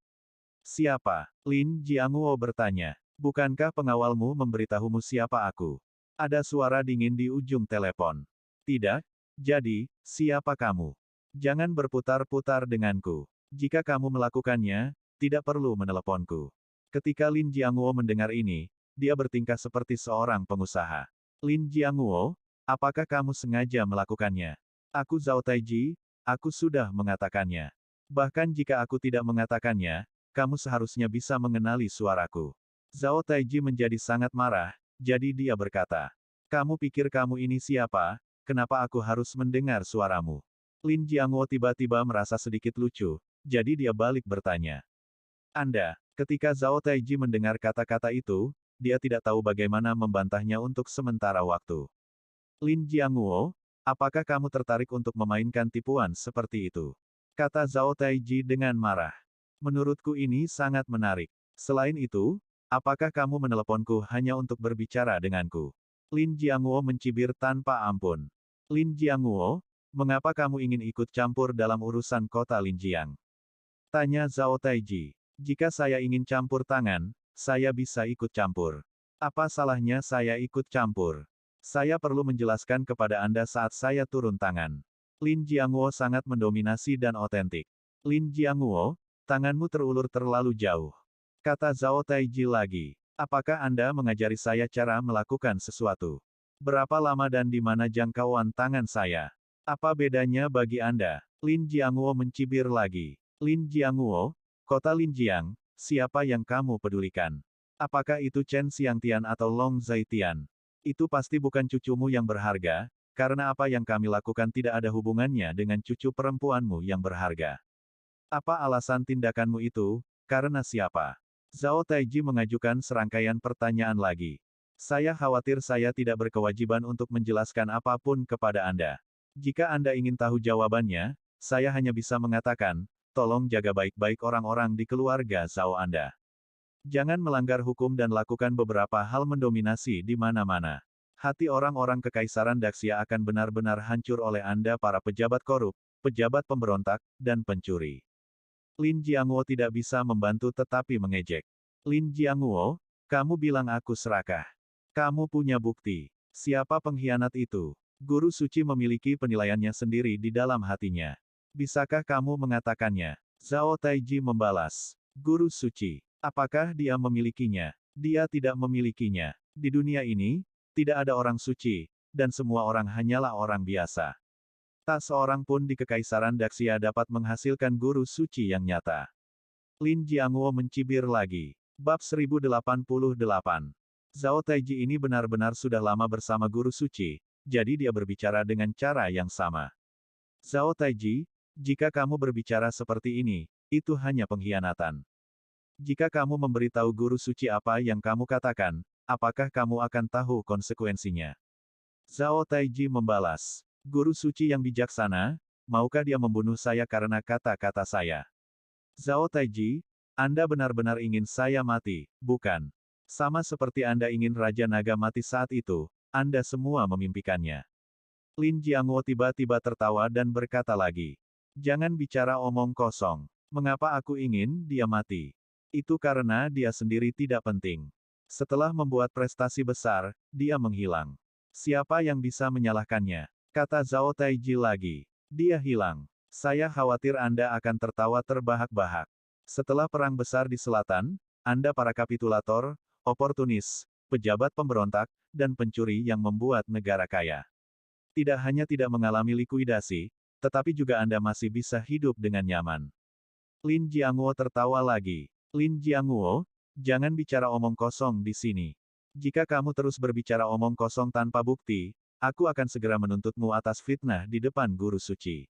Siapa? Lin Jiangwo bertanya. Bukankah pengawalmu memberitahumu siapa aku? Ada suara dingin di ujung telepon. Tidak? Jadi, siapa kamu? Jangan berputar-putar denganku. Jika kamu melakukannya, tidak perlu meneleponku. Ketika Lin Jiangwo mendengar ini, dia bertingkah seperti seorang pengusaha. Lin Jiangwo, apakah kamu sengaja melakukannya? Aku Zhao Taiji, aku sudah mengatakannya. Bahkan jika aku tidak mengatakannya, kamu seharusnya bisa mengenali suaraku. Zhao Taiji menjadi sangat marah, jadi dia berkata, kamu pikir kamu ini siapa? Kenapa aku harus mendengar suaramu? Lin Jiangwo tiba-tiba merasa sedikit lucu, jadi dia balik bertanya. Anda, ketika Zhao Taiji mendengar kata-kata itu, dia tidak tahu bagaimana membantahnya untuk sementara waktu. Lin Jiangwo, apakah kamu tertarik untuk memainkan tipuan seperti itu? Kata Zhao Taiji dengan marah. Menurutku ini sangat menarik. Selain itu, apakah kamu meneleponku hanya untuk berbicara denganku? Lin Jiangwo mencibir tanpa ampun. Lin Jiangwo, mengapa kamu ingin ikut campur dalam urusan kota Linjiang? Tanya Zhao Taiji. Jika saya ingin campur tangan, saya bisa ikut campur. Apa salahnya saya ikut campur? Saya perlu menjelaskan kepada Anda saat saya turun tangan. Lin Jiangwo sangat mendominasi dan otentik. Lin Jiangwo, tanganmu terulur terlalu jauh. Kata Zhao Taiji lagi. Apakah Anda mengajari saya cara melakukan sesuatu? Berapa lama dan di mana jangkauan tangan saya? Apa bedanya bagi Anda? Lin Jiangwo mencibir lagi. Lin Jiangwo, kota Linjiang, siapa yang kamu pedulikan? Apakah itu Chen Xiangtian atau Long Zaitian? Itu pasti bukan cucumu yang berharga, karena apa yang kami lakukan tidak ada hubungannya dengan cucu perempuanmu yang berharga. Apa alasan tindakanmu itu? Karena siapa? Zhao Taiji mengajukan serangkaian pertanyaan lagi. Saya khawatir saya tidak berkewajiban untuk menjelaskan apapun kepada Anda. Jika Anda ingin tahu jawabannya, saya hanya bisa mengatakan, tolong jaga baik-baik orang-orang di keluarga Zhao Anda. Jangan melanggar hukum dan lakukan beberapa hal mendominasi di mana-mana. Hati orang-orang kekaisaran Daxia akan benar-benar hancur oleh Anda para pejabat korup, pejabat pemberontak, dan pencuri. Lin Jiangwo tidak bisa membantu tetapi mengejek. Lin Jiangwo, kamu bilang aku serakah. Kamu punya bukti. Siapa pengkhianat itu? Guru suci memiliki penilaiannya sendiri di dalam hatinya. Bisakah kamu mengatakannya? Zhao Taiji membalas. Guru suci. Apakah dia memilikinya? Dia tidak memilikinya. Di dunia ini, tidak ada orang suci, dan semua orang hanyalah orang biasa. Tak seorang pun di kekaisaran Daxia dapat menghasilkan guru suci yang nyata. Lin Jiangwo mencibir lagi. Bab 1088. Zhao Taiji ini benar-benar sudah lama bersama guru suci, jadi dia berbicara dengan cara yang sama. Zhao Taiji, jika kamu berbicara seperti ini, itu hanya pengkhianatan. Jika kamu memberitahu guru suci apa yang kamu katakan, apakah kamu akan tahu konsekuensinya? Zhao Taiji membalas. Guru suci yang bijaksana, maukah dia membunuh saya karena kata-kata saya? Zhao Taiji, Anda benar-benar ingin saya mati, bukan? Sama seperti Anda ingin Raja Naga mati saat itu, Anda semua memimpikannya. Lin Jiangwo tiba-tiba tertawa dan berkata lagi. Jangan bicara omong kosong. Mengapa aku ingin dia mati? Itu karena dia sendiri tidak penting. Setelah membuat prestasi besar, dia menghilang. Siapa yang bisa menyalahkannya? Kata Zhao Taiji lagi. Dia hilang. Saya khawatir Anda akan tertawa terbahak-bahak. Setelah perang besar di selatan, Anda para kapitulator, oportunis, pejabat pemberontak, dan pencuri yang membuat negara kaya. Tidak hanya tidak mengalami likuidasi, tetapi juga Anda masih bisa hidup dengan nyaman. Lin Jiangwo tertawa lagi. Lin Jiangwo, jangan bicara omong kosong di sini. Jika kamu terus berbicara omong kosong tanpa bukti, aku akan segera menuntutmu atas fitnah di depan guru suci.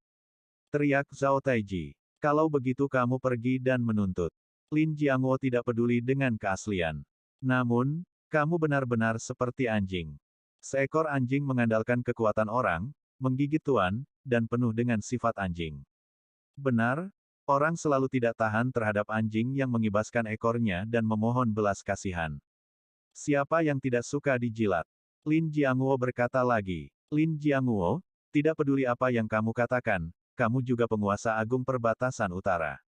Teriak Zhao Taiji. Kalau begitu kamu pergi dan menuntut. Lin Jiangwo tidak peduli dengan keaslian. Namun, kamu benar-benar seperti anjing. Seekor anjing mengandalkan kekuatan orang, menggigit tuan, dan penuh dengan sifat anjing. Benar, orang selalu tidak tahan terhadap anjing yang mengibaskan ekornya dan memohon belas kasihan. Siapa yang tidak suka dijilat? Lin Jiangwo berkata lagi. Lin Jiangwo, tidak peduli apa yang kamu katakan, kamu juga penguasa agung perbatasan utara.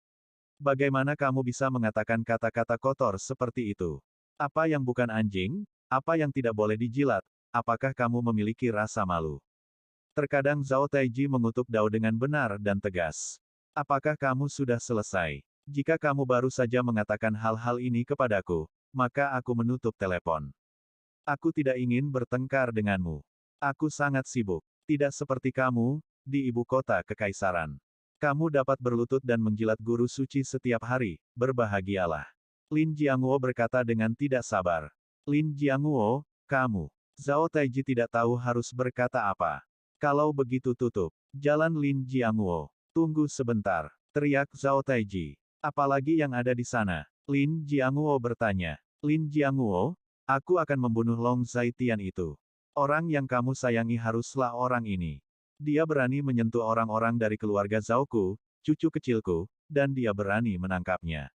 Bagaimana kamu bisa mengatakan kata-kata kotor seperti itu? Apa yang bukan anjing? Apa yang tidak boleh dijilat? Apakah kamu memiliki rasa malu? Terkadang Zhao Taiji mengutuk Dao dengan benar dan tegas. Apakah kamu sudah selesai? Jika kamu baru saja mengatakan hal-hal ini kepadaku, maka aku menutup telepon. Aku tidak ingin bertengkar denganmu. Aku sangat sibuk. Tidak seperti kamu, di ibu kota kekaisaran. Kamu dapat berlutut dan menjilat guru suci setiap hari, berbahagialah. Lin Jiangwo berkata dengan tidak sabar. Lin Jiangwo, kamu. Zhao Taiji tidak tahu harus berkata apa. Kalau begitu tutup. Jalan Lin Jiangwo. Tunggu sebentar. Teriak Zhao Taiji. Apalagi yang ada di sana? Lin Jiangwo bertanya. Lin Jiangwo, aku akan membunuh Long Zaitian itu. Orang yang kamu sayangi haruslah orang ini. Dia berani menyentuh orang-orang dari keluarga Zhaoku, cucu kecilku, dan dia berani menangkapnya.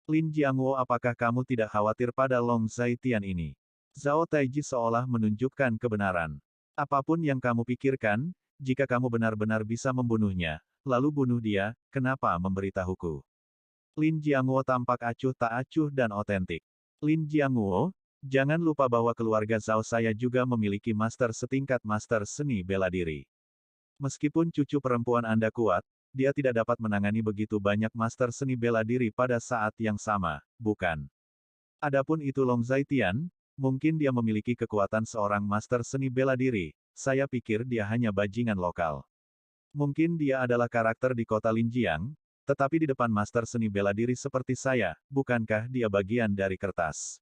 Lin Jiangwo, apakah kamu tidak khawatir pada Long Zaitian ini? Zhao Taiji seolah menunjukkan kebenaran. Apapun yang kamu pikirkan, jika kamu benar-benar bisa membunuhnya, lalu bunuh dia, kenapa memberitahuku? Lin Jiangwo tampak acuh tak acuh dan otentik. Lin Jiangwo, jangan lupa bahwa keluarga Zhao saya juga memiliki master setingkat master seni bela diri. Meskipun cucu perempuan Anda kuat, dia tidak dapat menangani begitu banyak master seni bela diri pada saat yang sama, bukan? Adapun itu Long Zaitian, mungkin dia memiliki kekuatan seorang master seni bela diri, saya pikir dia hanya bajingan lokal. Mungkin dia adalah karakter di kota Linjiang, tetapi di depan master seni bela diri seperti saya, bukankah dia bagian dari kertas?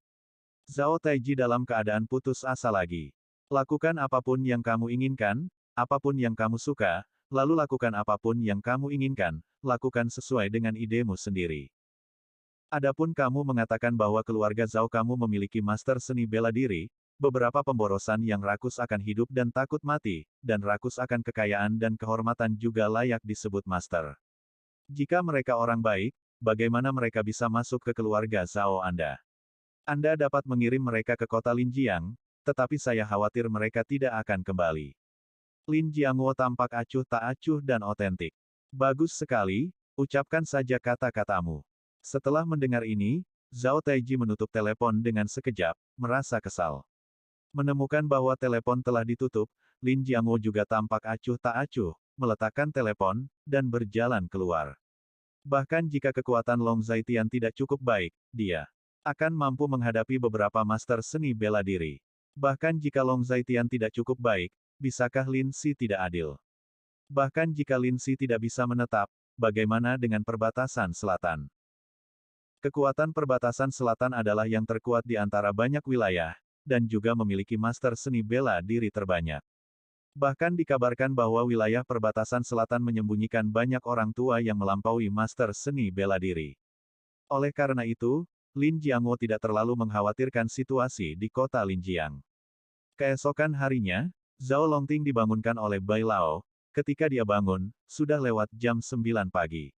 Zhao Taiji dalam keadaan putus asa lagi. Lakukan apapun yang kamu inginkan, apapun yang kamu suka, lalu lakukan apapun yang kamu inginkan, lakukan sesuai dengan idemu sendiri. Adapun kamu mengatakan bahwa keluarga Zhao kamu memiliki master seni bela diri, beberapa pemborosan yang rakus akan hidup dan takut mati, dan rakus akan kekayaan dan kehormatan juga layak disebut master. Jika mereka orang baik, bagaimana mereka bisa masuk ke keluarga Zhao Anda? Anda dapat mengirim mereka ke kota Linjiang, tetapi saya khawatir mereka tidak akan kembali. Lin Jiangwo tampak acuh tak acuh dan otentik. Bagus sekali, ucapkan saja kata-katamu. Setelah mendengar ini, Zhao Taiji menutup telepon dengan sekejap, merasa kesal. Menemukan bahwa telepon telah ditutup, Lin Jiangwo juga tampak acuh tak acuh, meletakkan telepon, dan berjalan keluar. Bahkan jika kekuatan Long Zaitian tidak cukup baik, dia akan mampu menghadapi beberapa master seni bela diri. Bahkan jika Long Zaitian tidak cukup baik, bisakah Lin Si tidak adil? Bahkan jika Lin Si tidak bisa menetap, bagaimana dengan perbatasan selatan? Kekuatan perbatasan selatan adalah yang terkuat di antara banyak wilayah, dan juga memiliki master seni bela diri terbanyak. Bahkan dikabarkan bahwa wilayah perbatasan selatan menyembunyikan banyak orang tua yang melampaui master seni bela diri. Oleh karena itu, Lin Jiangwo tidak terlalu mengkhawatirkan situasi di kota Linjiang. Keesokan harinya, Zhao Longting dibangunkan oleh Bai Lao. Ketika dia bangun, sudah lewat jam 9 pagi.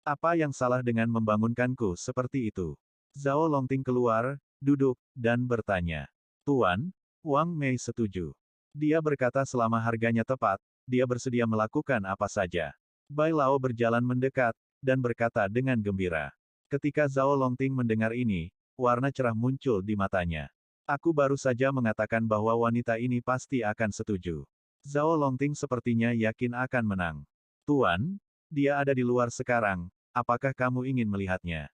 Apa yang salah dengan membangunkanku seperti itu? Zhao Longting keluar, duduk, dan bertanya. Tuan, Wang Mei setuju. Dia berkata selama harganya tepat, dia bersedia melakukan apa saja. Bai Lao berjalan mendekat, dan berkata dengan gembira. Ketika Zhao Longting mendengar ini, warna cerah muncul di matanya. Aku baru saja mengatakan bahwa wanita ini pasti akan setuju. Zhao Longting sepertinya yakin akan menang. Tuan, dia ada di luar sekarang, apakah kamu ingin melihatnya?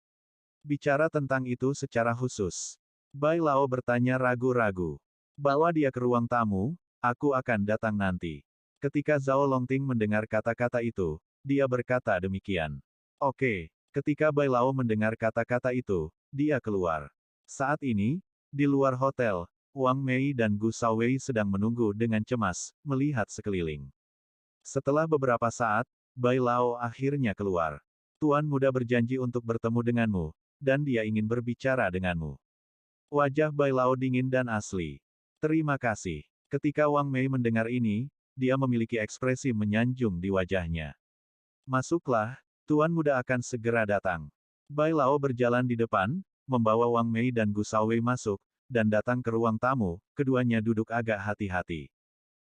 Bicara tentang itu secara khusus. Bai Lao bertanya ragu-ragu. Bawa dia ke ruang tamu, aku akan datang nanti. Ketika Zhao Longting mendengar kata-kata itu, dia berkata demikian. Oke, ketika Bai Lao mendengar kata-kata itu, dia keluar. Saat ini, di luar hotel, Wang Mei dan Gu Shaowei sedang menunggu dengan cemas, melihat sekeliling. Setelah beberapa saat, Bai Lao akhirnya keluar. Tuan Muda berjanji untuk bertemu denganmu, dan dia ingin berbicara denganmu. Wajah Bai Lao dingin dan asli. Terima kasih. Ketika Wang Mei mendengar ini, dia memiliki ekspresi menyanjung di wajahnya. Masuklah, Tuan Muda akan segera datang. Bai Lao berjalan di depan, membawa Wang Mei dan Gu Shaowei masuk, dan datang ke ruang tamu, keduanya duduk agak hati-hati.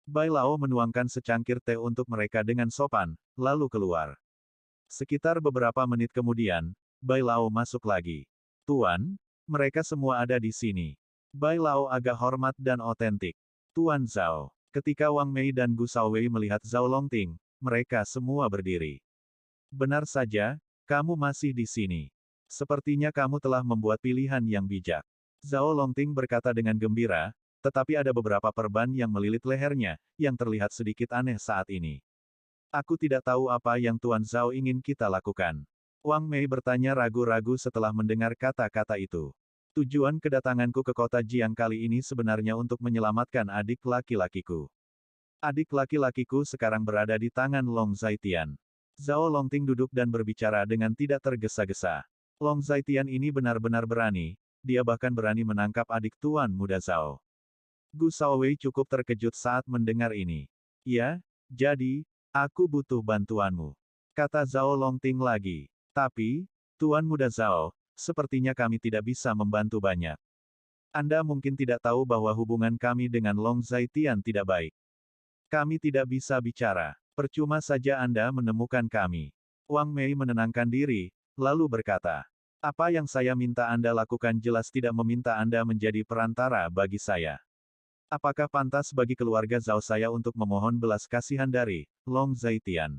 Bai Lao menuangkan secangkir teh untuk mereka dengan sopan, lalu keluar. Sekitar beberapa menit kemudian, Bai Lao masuk lagi. Tuan, mereka semua ada di sini. Bai Lao agak hormat dan otentik. Tuan Zhao. Ketika Wang Mei dan Gu Shaowei melihat Zhao Longting, mereka semua berdiri. Benar saja, kamu masih di sini. Sepertinya kamu telah membuat pilihan yang bijak. Zhao Longting berkata dengan gembira, tetapi ada beberapa perban yang melilit lehernya, yang terlihat sedikit aneh saat ini. Aku tidak tahu apa yang Tuan Zhao ingin kita lakukan. Wang Mei bertanya ragu-ragu setelah mendengar kata-kata itu. Tujuan kedatanganku ke kota Jiang kali ini sebenarnya untuk menyelamatkan adik laki-lakiku. Adik laki-lakiku sekarang berada di tangan Long Zaitian. Zhao Longting duduk dan berbicara dengan tidak tergesa-gesa. Long Zaitian ini benar-benar berani, dia bahkan berani menangkap adik Tuan Muda Zhao. Gu Shaowei cukup terkejut saat mendengar ini. Ya, jadi, aku butuh bantuanmu. Kata Zhao Longting lagi. Tapi, Tuan Muda Zhao, sepertinya kami tidak bisa membantu banyak. Anda mungkin tidak tahu bahwa hubungan kami dengan Long Zaitian tidak baik. Kami tidak bisa bicara. Percuma saja Anda menemukan kami. Wang Mei menenangkan diri, lalu berkata, apa yang saya minta Anda lakukan jelas tidak meminta Anda menjadi perantara bagi saya. Apakah pantas bagi keluarga Zhao saya untuk memohon belas kasihan dari Long Zaitian?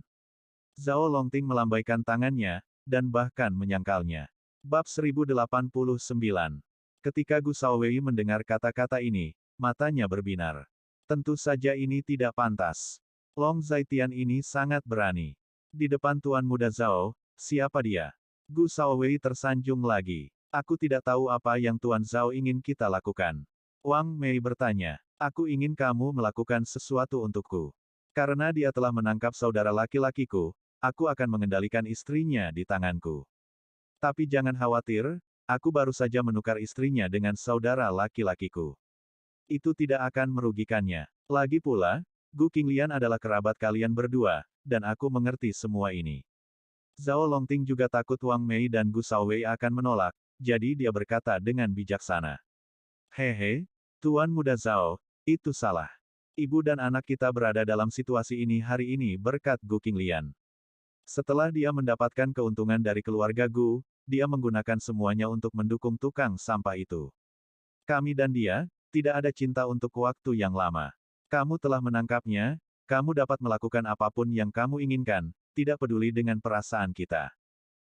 Zhao Longting melambaikan tangannya, dan bahkan menyangkalnya. Bab 1089. Ketika Gu Shaowei mendengar kata-kata ini, matanya berbinar. Tentu saja ini tidak pantas. Long Zaitian ini sangat berani. Di depan Tuan Muda Zhao, siapa dia? Gu Shaowei tersanjung lagi. Aku tidak tahu apa yang Tuan Zhao ingin kita lakukan. Wang Mei bertanya, aku ingin kamu melakukan sesuatu untukku. Karena dia telah menangkap saudara laki-lakiku, aku akan mengendalikan istrinya di tanganku. Tapi jangan khawatir, aku baru saja menukar istrinya dengan saudara laki-lakiku. Itu tidak akan merugikannya. Lagi pula, Gu Qinglian adalah kerabat kalian berdua, dan aku mengerti semua ini. Zhao Longting juga takut Wang Mei dan Gu Shaowei akan menolak, jadi dia berkata dengan bijaksana. Hehe, Tuan Muda Zhao, itu salah. Ibu dan anak kita berada dalam situasi ini hari ini berkat Gu Qinglian. Setelah dia mendapatkan keuntungan dari keluarga Gu, dia menggunakan semuanya untuk mendukung tukang sampah itu. Kami dan dia, tidak ada cinta untuk waktu yang lama. Kamu telah menangkapnya, kamu dapat melakukan apapun yang kamu inginkan, tidak peduli dengan perasaan kita.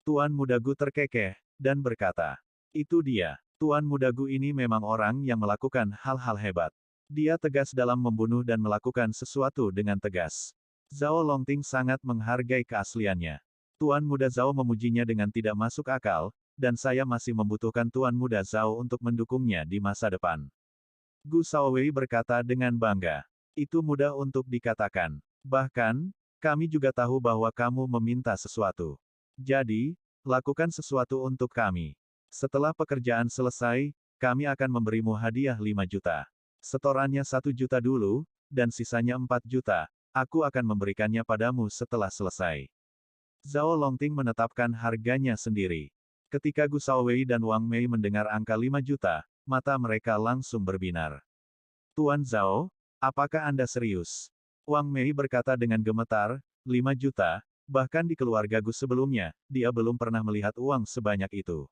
Tuan Muda Gu terkekeh, dan berkata, itu dia, Tuan Muda Gu ini memang orang yang melakukan hal-hal hebat. Dia tegas dalam membunuh dan melakukan sesuatu dengan tegas. Zhao Longting sangat menghargai keasliannya. Tuan Muda Zhao memujinya dengan tidak masuk akal, dan saya masih membutuhkan Tuan Muda Zhao untuk mendukungnya di masa depan. Gu Shaowei berkata dengan bangga. Itu mudah untuk dikatakan. Bahkan, kami juga tahu bahwa kamu meminta sesuatu. Jadi, lakukan sesuatu untuk kami. Setelah pekerjaan selesai, kami akan memberimu hadiah 5 juta. Setorannya 1 juta dulu, dan sisanya 4 juta. Aku akan memberikannya padamu setelah selesai. Zhao Longting menetapkan harganya sendiri. Ketika Gu Shaowei dan Wang Mei mendengar angka 5 juta, mata mereka langsung berbinar. Tuan Zhao, apakah Anda serius? Wang Mei berkata dengan gemetar, 5 juta, bahkan di keluarga Gu sebelumnya, dia belum pernah melihat uang sebanyak itu.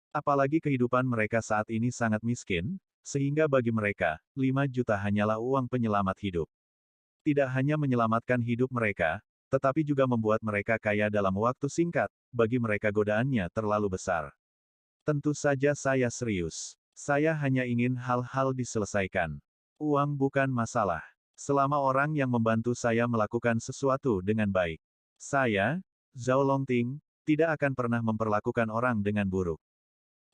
Apalagi kehidupan mereka saat ini sangat miskin, sehingga bagi mereka, 5 juta hanyalah uang penyelamat hidup. Tidak hanya menyelamatkan hidup mereka, tetapi juga membuat mereka kaya dalam waktu singkat, bagi mereka godaannya terlalu besar. Tentu saja saya serius. Saya hanya ingin hal-hal diselesaikan. Uang bukan masalah. Selama orang yang membantu saya melakukan sesuatu dengan baik. Saya, Zhao Longting, tidak akan pernah memperlakukan orang dengan buruk.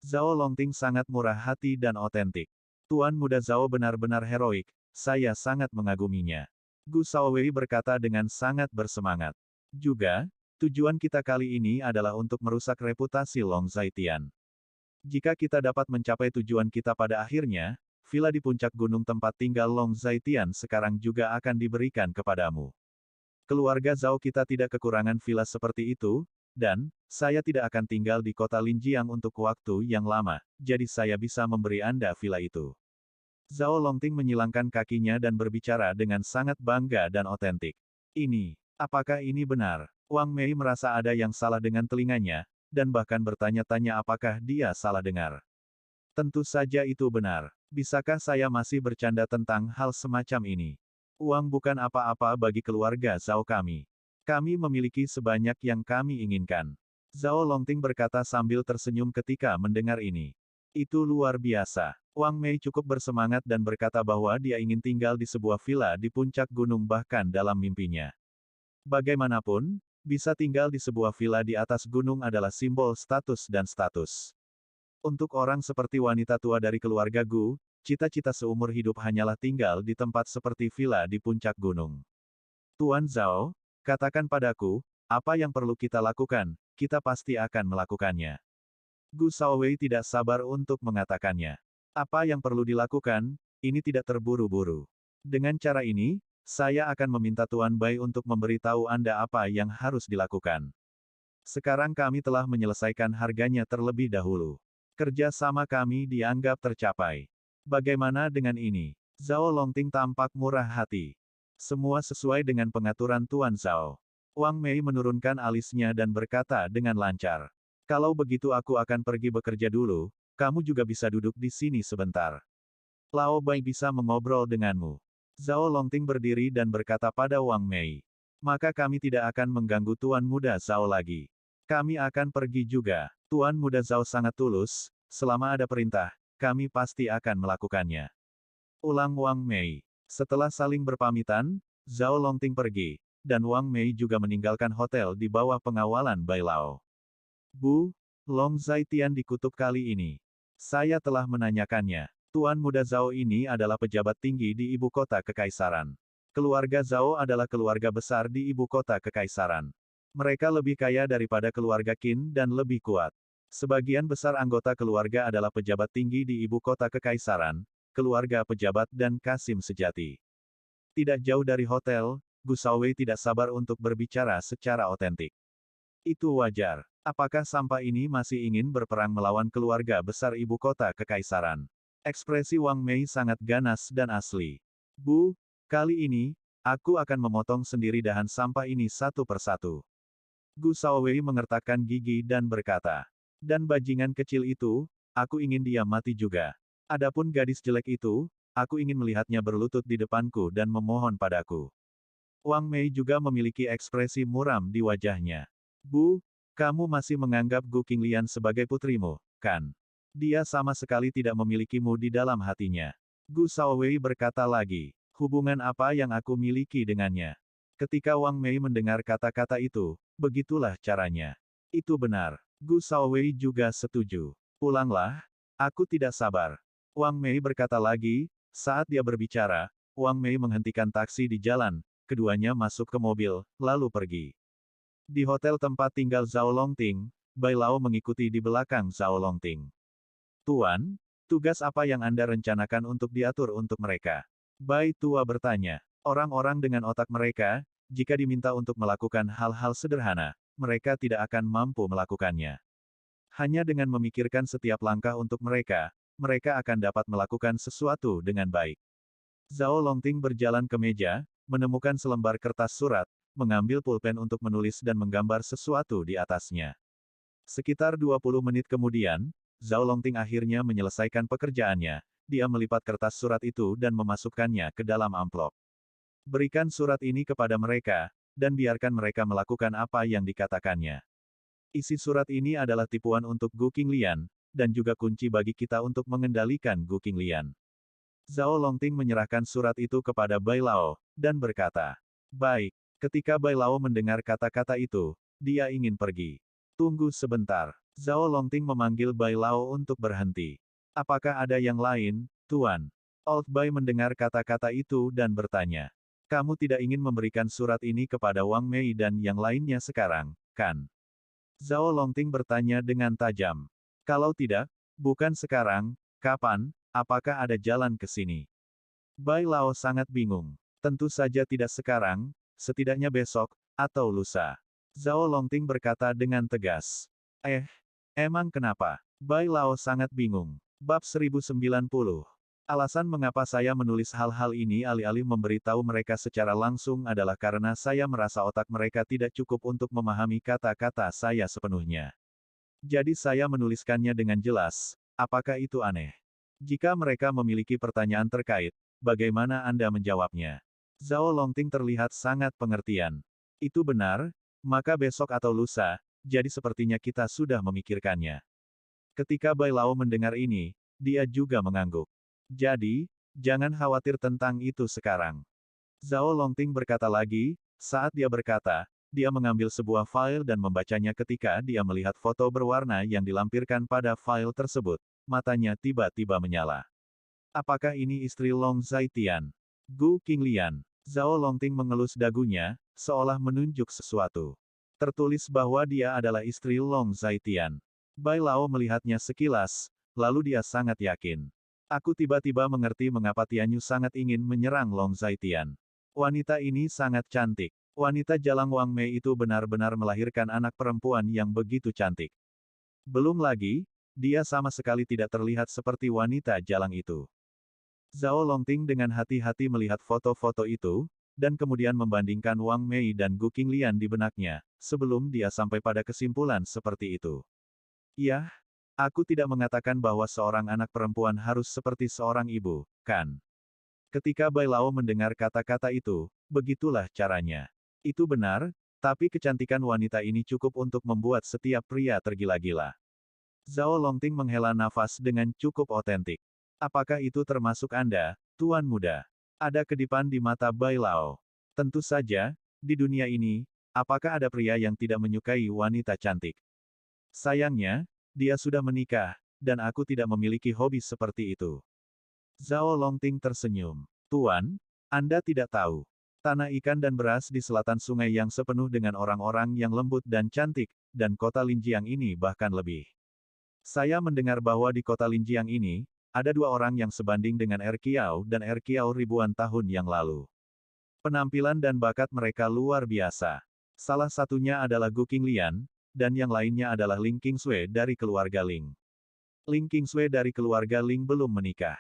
Zhao Longting sangat murah hati dan otentik. Tuan Muda Zhao benar-benar heroik, saya sangat mengaguminya. Gu Shaowei berkata dengan sangat bersemangat. Juga, Tujuan kita kali ini adalah untuk merusak reputasi Long Zaitian. Jika kita dapat mencapai tujuan kita pada akhirnya, villa di puncak gunung tempat tinggal Long Zaitian sekarang juga akan diberikan kepadamu. Keluarga Zhao kita tidak kekurangan villa seperti itu, dan saya tidak akan tinggal di kota Linjiang untuk waktu yang lama, jadi saya bisa memberi Anda villa itu. Zhao Longting menyilangkan kakinya dan berbicara dengan sangat bangga dan otentik. Apakah ini benar? Wang Mei merasa ada yang salah dengan telinganya, dan bahkan bertanya-tanya apakah dia salah dengar. Tentu saja itu benar. Bisakah saya masih bercanda tentang hal semacam ini? Uang bukan apa-apa bagi keluarga Zhao kami. Kami memiliki sebanyak yang kami inginkan. Zhao Longting berkata sambil tersenyum ketika mendengar ini. Itu luar biasa. Wang Mei cukup bersemangat dan berkata bahwa dia ingin tinggal di sebuah villa di puncak gunung bahkan dalam mimpinya. Bagaimanapun, bisa tinggal di sebuah villa di atas gunung adalah simbol status dan status. Untuk orang seperti wanita tua dari keluarga Gu, cita-cita seumur hidup hanyalah tinggal di tempat seperti villa di puncak gunung. Tuan Zhao, katakan padaku, apa yang perlu kita lakukan, kita pasti akan melakukannya. Gu Shaowei tidak sabar untuk mengatakannya. Apa yang perlu dilakukan, ini tidak terburu-buru. Dengan cara ini, saya akan meminta Tuan Bai untuk memberitahu Anda apa yang harus dilakukan. Sekarang kami telah menyelesaikan harganya terlebih dahulu. Kerja sama kami dianggap tercapai. Bagaimana dengan ini? Zhao Longting tampak murah hati. Semua sesuai dengan pengaturan Tuan Zhao. Wang Mei menurunkan alisnya dan berkata dengan lancar. Kalau begitu aku akan pergi bekerja dulu, kamu juga bisa duduk di sini sebentar. Lao Bai bisa mengobrol denganmu. Zhao Longting berdiri dan berkata pada Wang Mei. Maka kami tidak akan mengganggu Tuan Muda Zhao lagi. Kami akan pergi juga. Tuan Muda Zhao sangat tulus, selama ada perintah, kami pasti akan melakukannya. Ulang Wang Mei. Setelah saling berpamitan, Zhao Longting pergi, dan Wang Mei juga meninggalkan hotel di bawah pengawalan Bai Lao. Bu, Long Zaitian dikutuk kali ini. Saya telah menanyakannya. Tuan Muda Zhao ini adalah pejabat tinggi di ibu kota kekaisaran. Keluarga Zhao adalah keluarga besar di ibu kota kekaisaran. Mereka lebih kaya daripada keluarga Qin dan lebih kuat. Sebagian besar anggota keluarga adalah pejabat tinggi di ibu kota kekaisaran, keluarga pejabat dan kasim sejati. Tidak jauh dari hotel, Gu Shaowei tidak sabar untuk berbicara secara otentik. Itu wajar. Apakah sampah ini masih ingin berperang melawan keluarga besar ibu kota kekaisaran? Ekspresi Wang Mei sangat ganas dan asli. Bu, kali ini, aku akan memotong sendiri dahan sampah ini satu persatu. Gu Shaowei mengertakkan gigi dan berkata. Dan bajingan kecil itu, aku ingin dia mati juga. Adapun gadis jelek itu, aku ingin melihatnya berlutut di depanku dan memohon padaku. Wang Mei juga memiliki ekspresi muram di wajahnya. Bu, kamu masih menganggap Gu Qinglian sebagai putrimu, kan? Dia sama sekali tidak memilikimu di dalam hatinya. Gu Shaowei berkata lagi, hubungan apa yang aku miliki dengannya? Ketika Wang Mei mendengar kata-kata itu, begitulah caranya. Itu benar. Gu Shaowei juga setuju. Pulanglah, aku tidak sabar. Wang Mei berkata lagi, saat dia berbicara, Wang Mei menghentikan taksi di jalan, keduanya masuk ke mobil, lalu pergi. Di hotel tempat tinggal Zhao Longting, Bai Lao mengikuti di belakang Zhao Longting. Tuan, tugas apa yang Anda rencanakan untuk diatur untuk mereka? Bai Tua bertanya. Orang-orang dengan otak mereka, jika diminta untuk melakukan hal-hal sederhana, mereka tidak akan mampu melakukannya. Hanya dengan memikirkan setiap langkah untuk mereka, mereka akan dapat melakukan sesuatu dengan baik. Zhao Longting berjalan ke meja, menemukan selembar kertas surat, mengambil pulpen untuk menulis dan menggambar sesuatu di atasnya. Sekitar 20 menit kemudian, Zhao Longting akhirnya menyelesaikan pekerjaannya. Dia melipat kertas surat itu dan memasukkannya ke dalam amplop. Berikan surat ini kepada mereka, dan biarkan mereka melakukan apa yang dikatakannya. Isi surat ini adalah tipuan untuk Gu Qinglian, dan juga kunci bagi kita untuk mengendalikan Gu Qinglian. Zhao Longting menyerahkan surat itu kepada Bai Lao, dan berkata, baik. Ketika Bai Lao mendengar kata-kata itu, dia ingin pergi. Tunggu sebentar. Zhao Longting memanggil Bai Lao untuk berhenti. Apakah ada yang lain, Tuan? Old Bai mendengar kata-kata itu dan bertanya. Kamu tidak ingin memberikan surat ini kepada Wang Mei dan yang lainnya sekarang, kan? Zhao Longting bertanya dengan tajam. Kalau tidak, bukan sekarang, kapan, apakah ada jalan ke sini? Bai Lao sangat bingung. Tentu saja tidak sekarang, setidaknya besok, atau lusa. Zhao Longting berkata dengan tegas. Emang kenapa? Bai Lao sangat bingung. Bab 1090. Alasan mengapa saya menulis hal-hal ini alih-alih memberitahu mereka secara langsung adalah karena saya merasa otak mereka tidak cukup untuk memahami kata-kata saya sepenuhnya. Jadi saya menuliskannya dengan jelas. Apakah itu aneh? Jika mereka memiliki pertanyaan terkait, bagaimana Anda menjawabnya? Zhao Longting terlihat sangat pengertian. Itu benar, maka besok atau lusa, jadi sepertinya kita sudah memikirkannya. Ketika Bai Lao mendengar ini, dia juga mengangguk. Jadi, jangan khawatir tentang itu sekarang. Zhao Longting berkata lagi, saat dia berkata, dia mengambil sebuah file dan membacanya ketika dia melihat foto berwarna yang dilampirkan pada file tersebut, matanya tiba-tiba menyala. Apakah ini istri Long Zaitian? Gu Qinglian. Zhao Longting mengelus dagunya, seolah menunjuk sesuatu. Tertulis bahwa dia adalah istri Long Zaitian. Bai Lao melihatnya sekilas, lalu dia sangat yakin. Aku tiba-tiba mengerti mengapa Tianyu sangat ingin menyerang Long Zaitian. Wanita ini sangat cantik. Wanita Jalang Wang Mei itu benar-benar melahirkan anak perempuan yang begitu cantik. Belum lagi, dia sama sekali tidak terlihat seperti wanita Jalang itu. Zhao Longting dengan hati-hati melihat foto-foto itu, dan kemudian membandingkan Wang Mei dan Gu Qinglian di benaknya, sebelum dia sampai pada kesimpulan seperti itu. Yah, aku tidak mengatakan bahwa seorang anak perempuan harus seperti seorang ibu, kan? Ketika Bai Lao mendengar kata-kata itu, begitulah caranya. Itu benar, tapi kecantikan wanita ini cukup untuk membuat setiap pria tergila-gila. Zhao Longting menghela nafas dengan cukup otentik. Apakah itu termasuk Anda, Tuan Muda? Ada kedipan di mata Bai Lao. Tentu saja, di dunia ini, apakah ada pria yang tidak menyukai wanita cantik? Sayangnya, dia sudah menikah, dan aku tidak memiliki hobi seperti itu. Zhao Longting tersenyum. Tuan, Anda tidak tahu. Tanah ikan dan beras di selatan sungai yang sepenuh dengan orang-orang yang lembut dan cantik, dan kota Linjiang ini bahkan lebih. Saya mendengar bahwa di kota Linjiang ini, ada dua orang yang sebanding dengan Erkiao dan Erkiao ribuan tahun yang lalu. Penampilan dan bakat mereka luar biasa. Salah satunya adalah Gu Qinglian, dan yang lainnya adalah Ling Qingsui dari keluarga Ling. Ling Qingsui dari keluarga Ling belum menikah.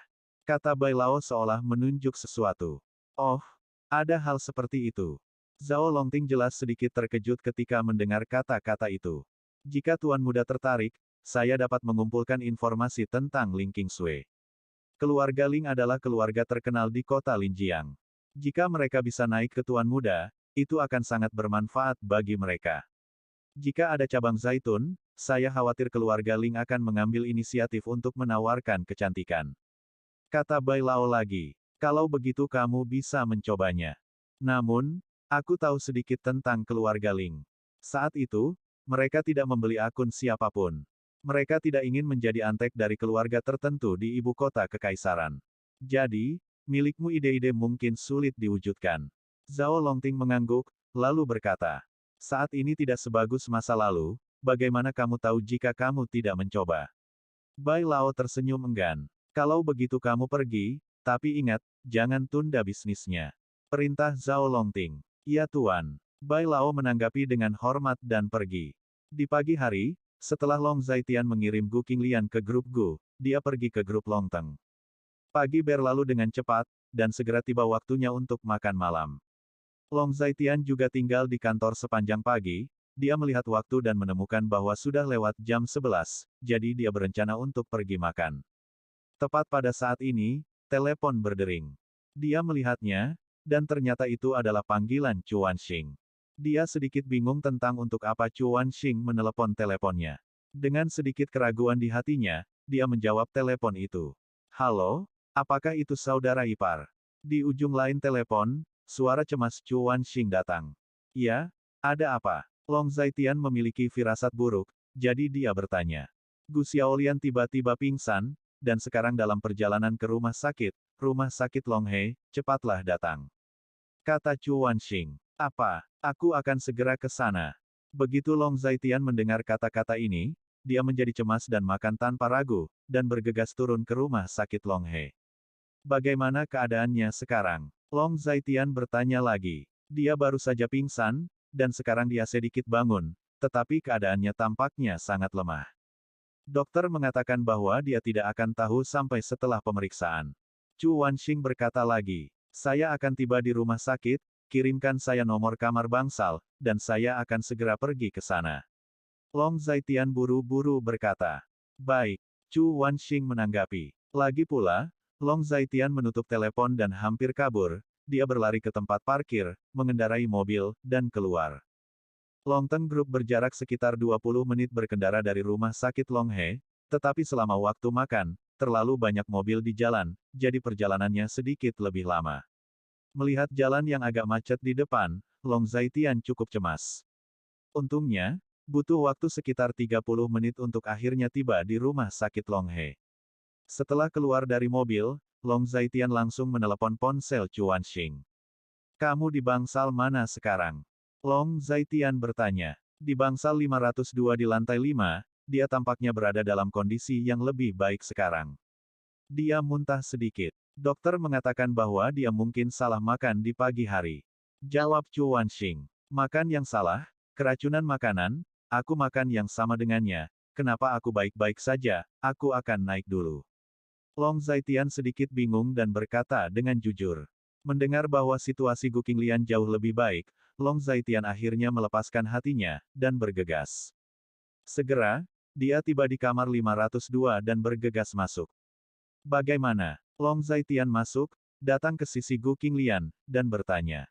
Kata Bai Lao seolah menunjuk sesuatu. Oh, ada hal seperti itu. Zhao Longting jelas sedikit terkejut ketika mendengar kata-kata itu. Jika Tuan Muda tertarik, saya dapat mengumpulkan informasi tentang Ling Qingsui. Keluarga Ling adalah keluarga terkenal di kota Linjiang. Jika mereka bisa naik ke Tuan Muda, itu akan sangat bermanfaat bagi mereka. Jika ada cabang zaitun, saya khawatir keluarga Ling akan mengambil inisiatif untuk menawarkan kecantikan. Kata Bai Lao lagi, kalau begitu kamu bisa mencobanya. Namun, aku tahu sedikit tentang keluarga Ling. Saat itu, mereka tidak membeli akun siapapun. Mereka tidak ingin menjadi antek dari keluarga tertentu di ibu kota kekaisaran. Jadi, milikmu ide-ide mungkin sulit diwujudkan. Zhao Longting mengangguk, lalu berkata, saat ini tidak sebagus masa lalu, bagaimana kamu tahu jika kamu tidak mencoba? Bai Lao tersenyum enggan. Kalau begitu kamu pergi, tapi ingat, jangan tunda bisnisnya. Perintah Zhao Longting. Iya Tuan. Bai Lao menanggapi dengan hormat dan pergi. Di pagi hari, setelah Long Zaitian mengirim Gu Qinglian ke grup Gu, dia pergi ke grup Longteng. Pagi berlalu dengan cepat, dan segera tiba waktunya untuk makan malam. Long Zaitian juga tinggal di kantor sepanjang pagi, dia melihat waktu dan menemukan bahwa sudah lewat jam 11, jadi dia berencana untuk pergi makan. Tepat pada saat ini, telepon berdering. Dia melihatnya, dan ternyata itu adalah panggilan Chuan Xing. Dia sedikit bingung tentang untuk apa Chuan Xing menelepon teleponnya. Dengan sedikit keraguan di hatinya, dia menjawab telepon itu. Halo, apakah itu saudara ipar? Di ujung lain telepon, suara cemas Chuan Xing datang. Ya, ada apa? Long Zaitian memiliki firasat buruk, jadi dia bertanya. Gu Xiaolian tiba-tiba pingsan, dan sekarang dalam perjalanan ke rumah sakit Longhe, cepatlah datang. Kata Chuan Xing. Apa? Aku akan segera ke sana. Begitu Long Zaitian mendengar kata-kata ini, dia menjadi cemas dan makan tanpa ragu, dan bergegas turun ke rumah sakit Long He. Bagaimana keadaannya sekarang? Long Zaitian bertanya lagi. Dia baru saja pingsan, dan sekarang dia sedikit bangun, tetapi keadaannya tampaknya sangat lemah. Dokter mengatakan bahwa dia tidak akan tahu sampai setelah pemeriksaan. Chu Wanxing berkata lagi, saya akan tiba di rumah sakit, kirimkan saya nomor kamar bangsal, dan saya akan segera pergi ke sana. Long Zaitian buru-buru berkata. Baik, Chu Wanxing menanggapi. Lagi pula, Long Zaitian menutup telepon dan hampir kabur, dia berlari ke tempat parkir, mengendarai mobil, dan keluar. Longteng Group berjarak sekitar 20 menit berkendara dari rumah sakit Long He, tetapi selama waktu makan, terlalu banyak mobil di jalan, jadi perjalanannya sedikit lebih lama. Melihat jalan yang agak macet di depan, Long Zaitian cukup cemas. Untungnya, butuh waktu sekitar 30 menit untuk akhirnya tiba di rumah sakit Long He. Setelah keluar dari mobil, Long Zaitian langsung menelepon ponsel Chu Wanxing. Kamu di bangsal mana sekarang? Long Zaitian bertanya. Di bangsal 502 di lantai 5, dia tampaknya berada dalam kondisi yang lebih baik sekarang. Dia muntah sedikit. Dokter mengatakan bahwa dia mungkin salah makan di pagi hari. Jawab Chu Wanxing. Makan yang salah? Keracunan makanan? Aku makan yang sama dengannya. Kenapa aku baik-baik saja? Aku akan naik dulu. Long Zaitian sedikit bingung dan berkata dengan jujur. Mendengar bahwa situasi Gu Qinglian jauh lebih baik, Long Zaitian akhirnya melepaskan hatinya, dan bergegas. Segera, dia tiba di kamar 502 dan bergegas masuk. Bagaimana? Long Zaitian masuk, datang ke sisi Gu Qinglian, dan bertanya.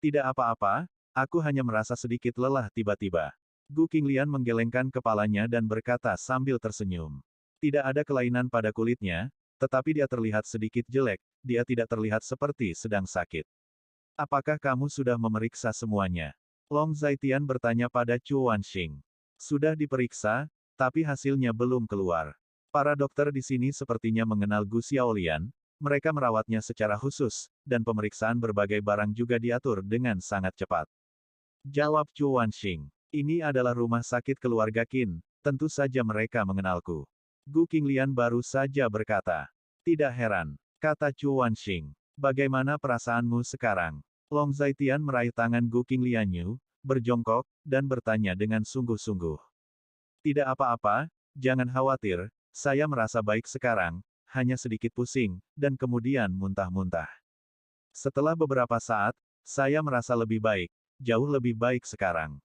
Tidak apa-apa, aku hanya merasa sedikit lelah tiba-tiba. Gu Qinglian menggelengkan kepalanya dan berkata sambil tersenyum. Tidak ada kelainan pada kulitnya, tetapi dia terlihat sedikit jelek, dia tidak terlihat seperti sedang sakit. Apakah kamu sudah memeriksa semuanya? Long Zaitian bertanya pada Chu Wanxing. Sudah diperiksa, tapi hasilnya belum keluar. Para dokter di sini sepertinya mengenal Gu Xiaolian, mereka merawatnya secara khusus, dan pemeriksaan berbagai barang juga diatur dengan sangat cepat. Jawab Chu Wanxing. Ini adalah rumah sakit keluarga Qin, tentu saja mereka mengenalku. Gu Qinglian baru saja berkata. Tidak heran, kata Chu Wanxing. Bagaimana perasaanmu sekarang? Long Zaitian meraih tangan Gu Qinglianyu, berjongkok, dan bertanya dengan sungguh-sungguh. Tidak apa-apa, jangan khawatir, saya merasa baik sekarang, hanya sedikit pusing, dan kemudian muntah-muntah. Setelah beberapa saat, saya merasa lebih baik, jauh lebih baik sekarang.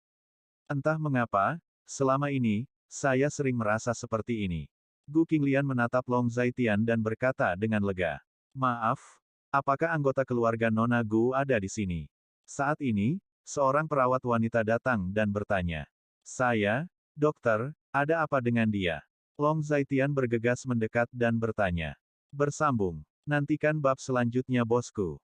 Entah mengapa, selama ini, saya sering merasa seperti ini. Gu Qinglian menatap Long Zaitian dan berkata dengan lega. Maaf, apakah anggota keluarga Nona Gu ada di sini? Saat ini, seorang perawat wanita datang dan bertanya. Saya, dokter, ada apa dengan dia? Long Zaitian bergegas mendekat dan bertanya. Bersambung. Nantikan bab selanjutnya bosku.